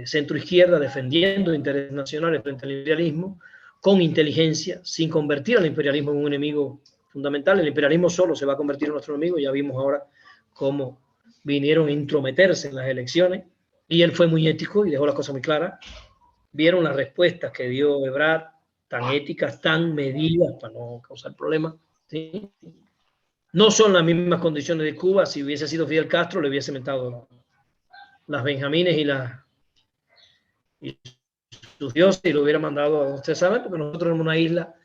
centro-izquierda defendiendo intereses nacionales frente al imperialismo, con inteligencia, sin convertir al imperialismo en un enemigo fundamental. El imperialismo solo se va a convertir en nuestro enemigo. Ya vimos ahora cómo vinieron a intrometerse en las elecciones, y él fue muy ético y dejó las cosas muy claras. Vieron las respuestas que dio Ebrard, tan éticas, tan medidas para no causar problemas, ¿sí? No son las mismas condiciones de Cuba. Si hubiese sido Fidel Castro, le hubiese metido las Benjamines y sus dioses y lo hubiera mandado, ustedes saben, porque nosotros éramos una isla,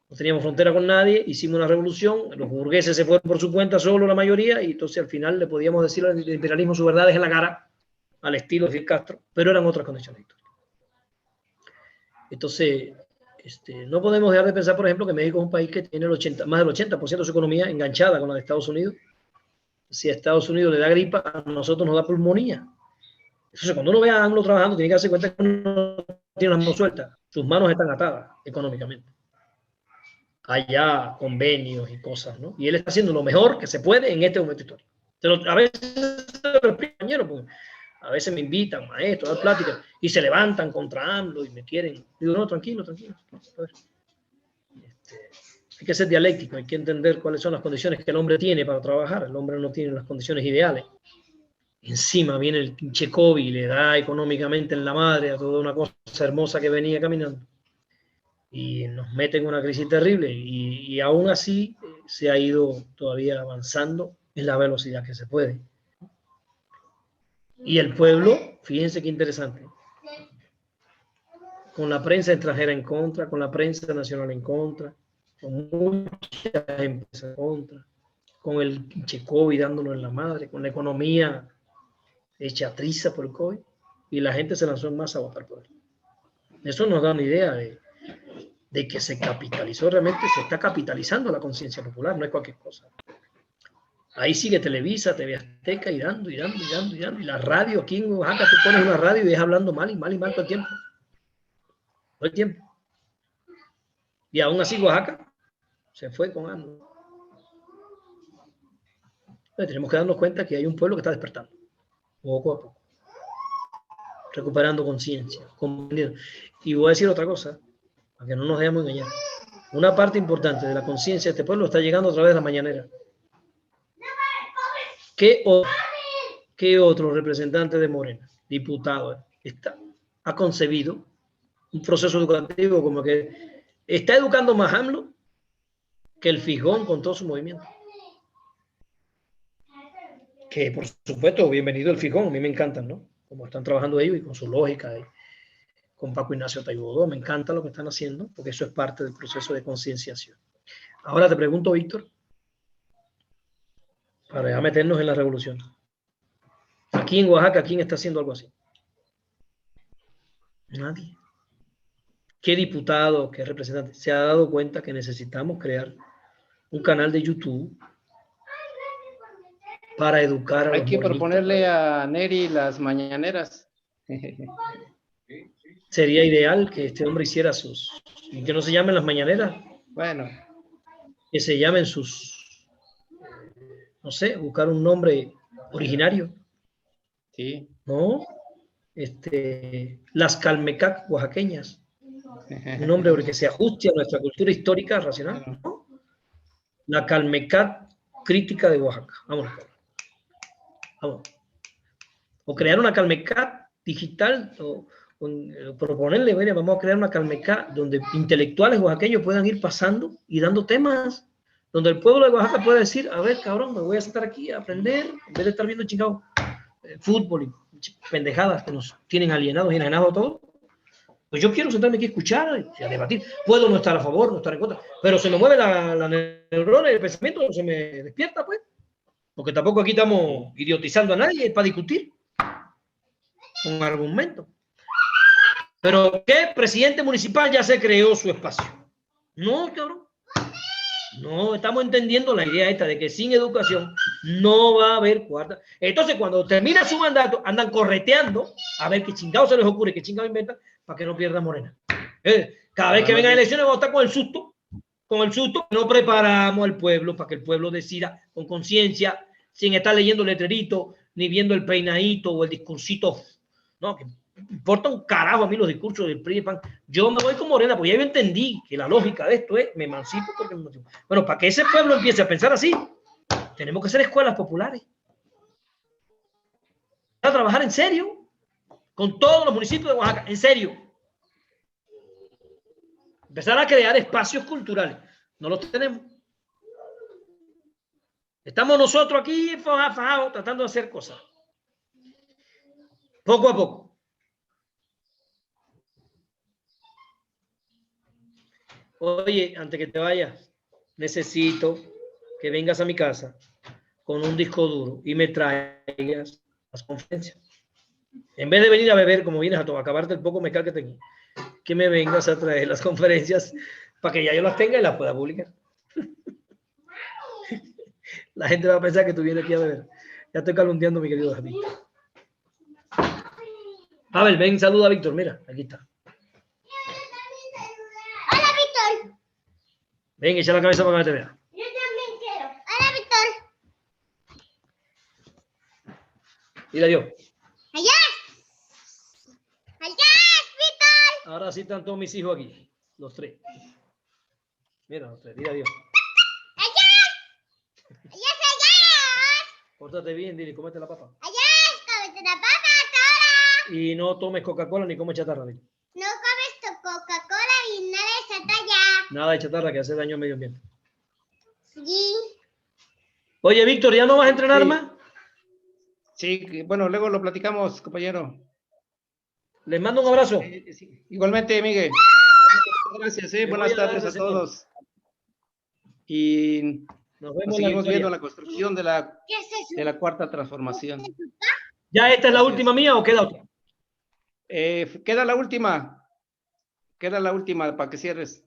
no teníamos frontera con nadie, hicimos una revolución, los burgueses se fueron por su cuenta solo la mayoría, y entonces al final le podíamos decir al imperialismo sus verdades en la cara, al estilo de Fidel Castro, pero eran otras condiciones históricas. Entonces, no podemos dejar de pensar, por ejemplo, que México es un país que tiene más del 80% de su economía enganchada con la de Estados Unidos. Si a Estados Unidos le da gripa, a nosotros nos da pulmonía. Entonces, cuando uno ve a AMLO trabajando, tiene que darse cuenta que uno tiene las manos sueltas, sus manos están atadas económicamente. Allá convenios y cosas, ¿no? Y él está haciendo lo mejor que se puede en este momento histórico. A veces, compañeros, a veces me invitan, maestros, a dar pláticas, y se levantan contra AMLO y me quieren. Digo, no, tranquilo. Hay que ser dialéctico, hay que entender cuáles son las condiciones que el hombre tiene para trabajar. El hombre no tiene las condiciones ideales. Encima viene el pinche COVID y le da económicamente en la madre a toda una cosa hermosa que venía caminando. Y nos mete en una crisis terrible, y aún así se ha ido todavía avanzando en la velocidad que se puede. Y el pueblo, fíjense qué interesante, con la prensa extranjera en contra, con la prensa nacional en contra, con muchas empresas en contra, con el pinche COVID dándonos en la madre, con la economía hecha triza por el COVID, y la gente se lanzó en masa a votar por él. Eso nos da una idea de que se capitalizó, realmente se está capitalizando la conciencia popular, no es cualquier cosa. Ahí sigue Televisa, TV Azteca, y dando, y la radio, aquí en Oaxaca tú pones una radio y es hablando mal todo el tiempo. Todo el tiempo. Y aún así Oaxaca se fue con AMLO. Tenemos que darnos cuenta que hay un pueblo que está despertando, poco a poco. recuperando conciencia, comprendiendo. Y voy a decir otra cosa, para que no nos dejemos engañar. Una parte importante de la conciencia de este pueblo está llegando a través de la mañanera. ¿Qué otro representante de Morena, diputado, ha concebido un proceso educativo como que está educando más AMLO que el Fijón con todo su movimiento? Que por supuesto, bienvenido el Fijón, a mí me encantan, ¿no? Como están trabajando ellos y con su lógica, y con Paco Ignacio Taibodo, me encanta lo que están haciendo, porque eso es parte del proceso de concienciación. Ahora te pregunto, Víctor, para ya meternos en la revolución. Aquí en Oaxaca, ¿quién está haciendo algo así? Nadie. ¿Qué diputado, qué representante se ha dado cuenta que necesitamos crear un canal de YouTube para educar a Hay los que morenistas? proponerle a Neri las mañaneras. Sería ideal que este hombre hiciera que no se llamen las mañaneras, Bueno, que se llamen no sé, buscar un nombre originario, sí. ¿no? Las Calmecac oaxaqueñas, un nombre que se ajuste a nuestra cultura histórica racional, ¿no? La Calmecac crítica de Oaxaca. Vamos. O crear una Calmecac digital, o proponerle, bueno, vamos a crear una Calmecac donde intelectuales oaxaqueños puedan ir pasando y dando temas, donde el pueblo de Oaxaca pueda decir, a ver, cabrón, me voy a sentar aquí a aprender, en vez de estar viendo chingado fútbol y pendejadas que nos tienen alienados y enajenados a todos. Pues yo quiero sentarme aquí a escuchar y a debatir. Puedo no estar a favor, no estar en contra, pero se me mueve la neurona y el pensamiento, se me despierta, pues. Porque tampoco aquí estamos idiotizando a nadie para discutir un argumento. Pero ¿qué presidente municipal ya se creó su espacio? No, cabrón. No, estamos entendiendo la idea esta de que sin educación no va a haber cuarta. Entonces, cuando termina su mandato, andan correteando a ver qué chingados se les ocurre, qué chingados inventan para que no pierda Morena. Cada vez que vengan elecciones vamos a estar con el susto, no preparamos al pueblo para que el pueblo decida con conciencia, sin estar leyendo el letrerito, ni viendo el peinadito o el discursito. No, que importa un carajo a mí los discursos del PRI y PAN. Yo me voy con Morena, porque ya yo entendí que la lógica de esto es, me emancipo porque me emancipo. Bueno, para que ese pueblo empiece a pensar así, tenemos que hacer escuelas populares. A trabajar en serio, con todos los municipios de Oaxaca, en serio. Empezar a crear espacios culturales. No los tenemos. Estamos nosotros aquí fajados tratando de hacer cosas. Poco a poco. Oye, antes que te vayas, necesito que vengas a mi casa con un disco duro y me traigas las conferencias. En vez de venir a beber como vienes a acabarte el poco mezcal que tengo, que me vengas a traer las conferencias para que ya yo las tenga y las pueda publicar. La gente va a pensar que tú vienes aquí a beber. Ya estoy calundeando, mi querido David. Pavel, ven, saluda a Víctor. Mira, aquí está. Hola, Víctor. Ven, echa la cabeza para que te vea. Yo también quiero. Hola, Víctor. Dile adiós. Allá. Allá, Víctor. Ahora sí están todos mis hijos aquí. Los tres. Mira, los tres. Dile adiós. Allá. Allá. Pórtate bien, dile, cómete la papa. Allá, cómete la papa ahora. Y no tomes Coca-Cola ni comes chatarra. Dile. No comes tu Coca-Cola y nada de esa ya. Nada de chatarra que hace daño al medio ambiente. Sí. Oye, Víctor, ¿ya no vas a entrenar Sí. más? Sí, bueno, luego lo platicamos, compañero. Les mando un abrazo. Sí. Igualmente, Miguel. Gracias, Le buenas voy a dar tardes a ese señor. todos. Y Nos nos vemos en la seguimos victoria. viendo la construcción de la ¿Qué es eso? cuarta transformación. ¿Ya esta es la Así última es. mía o queda otra? Queda la última. Queda la última para que cierres.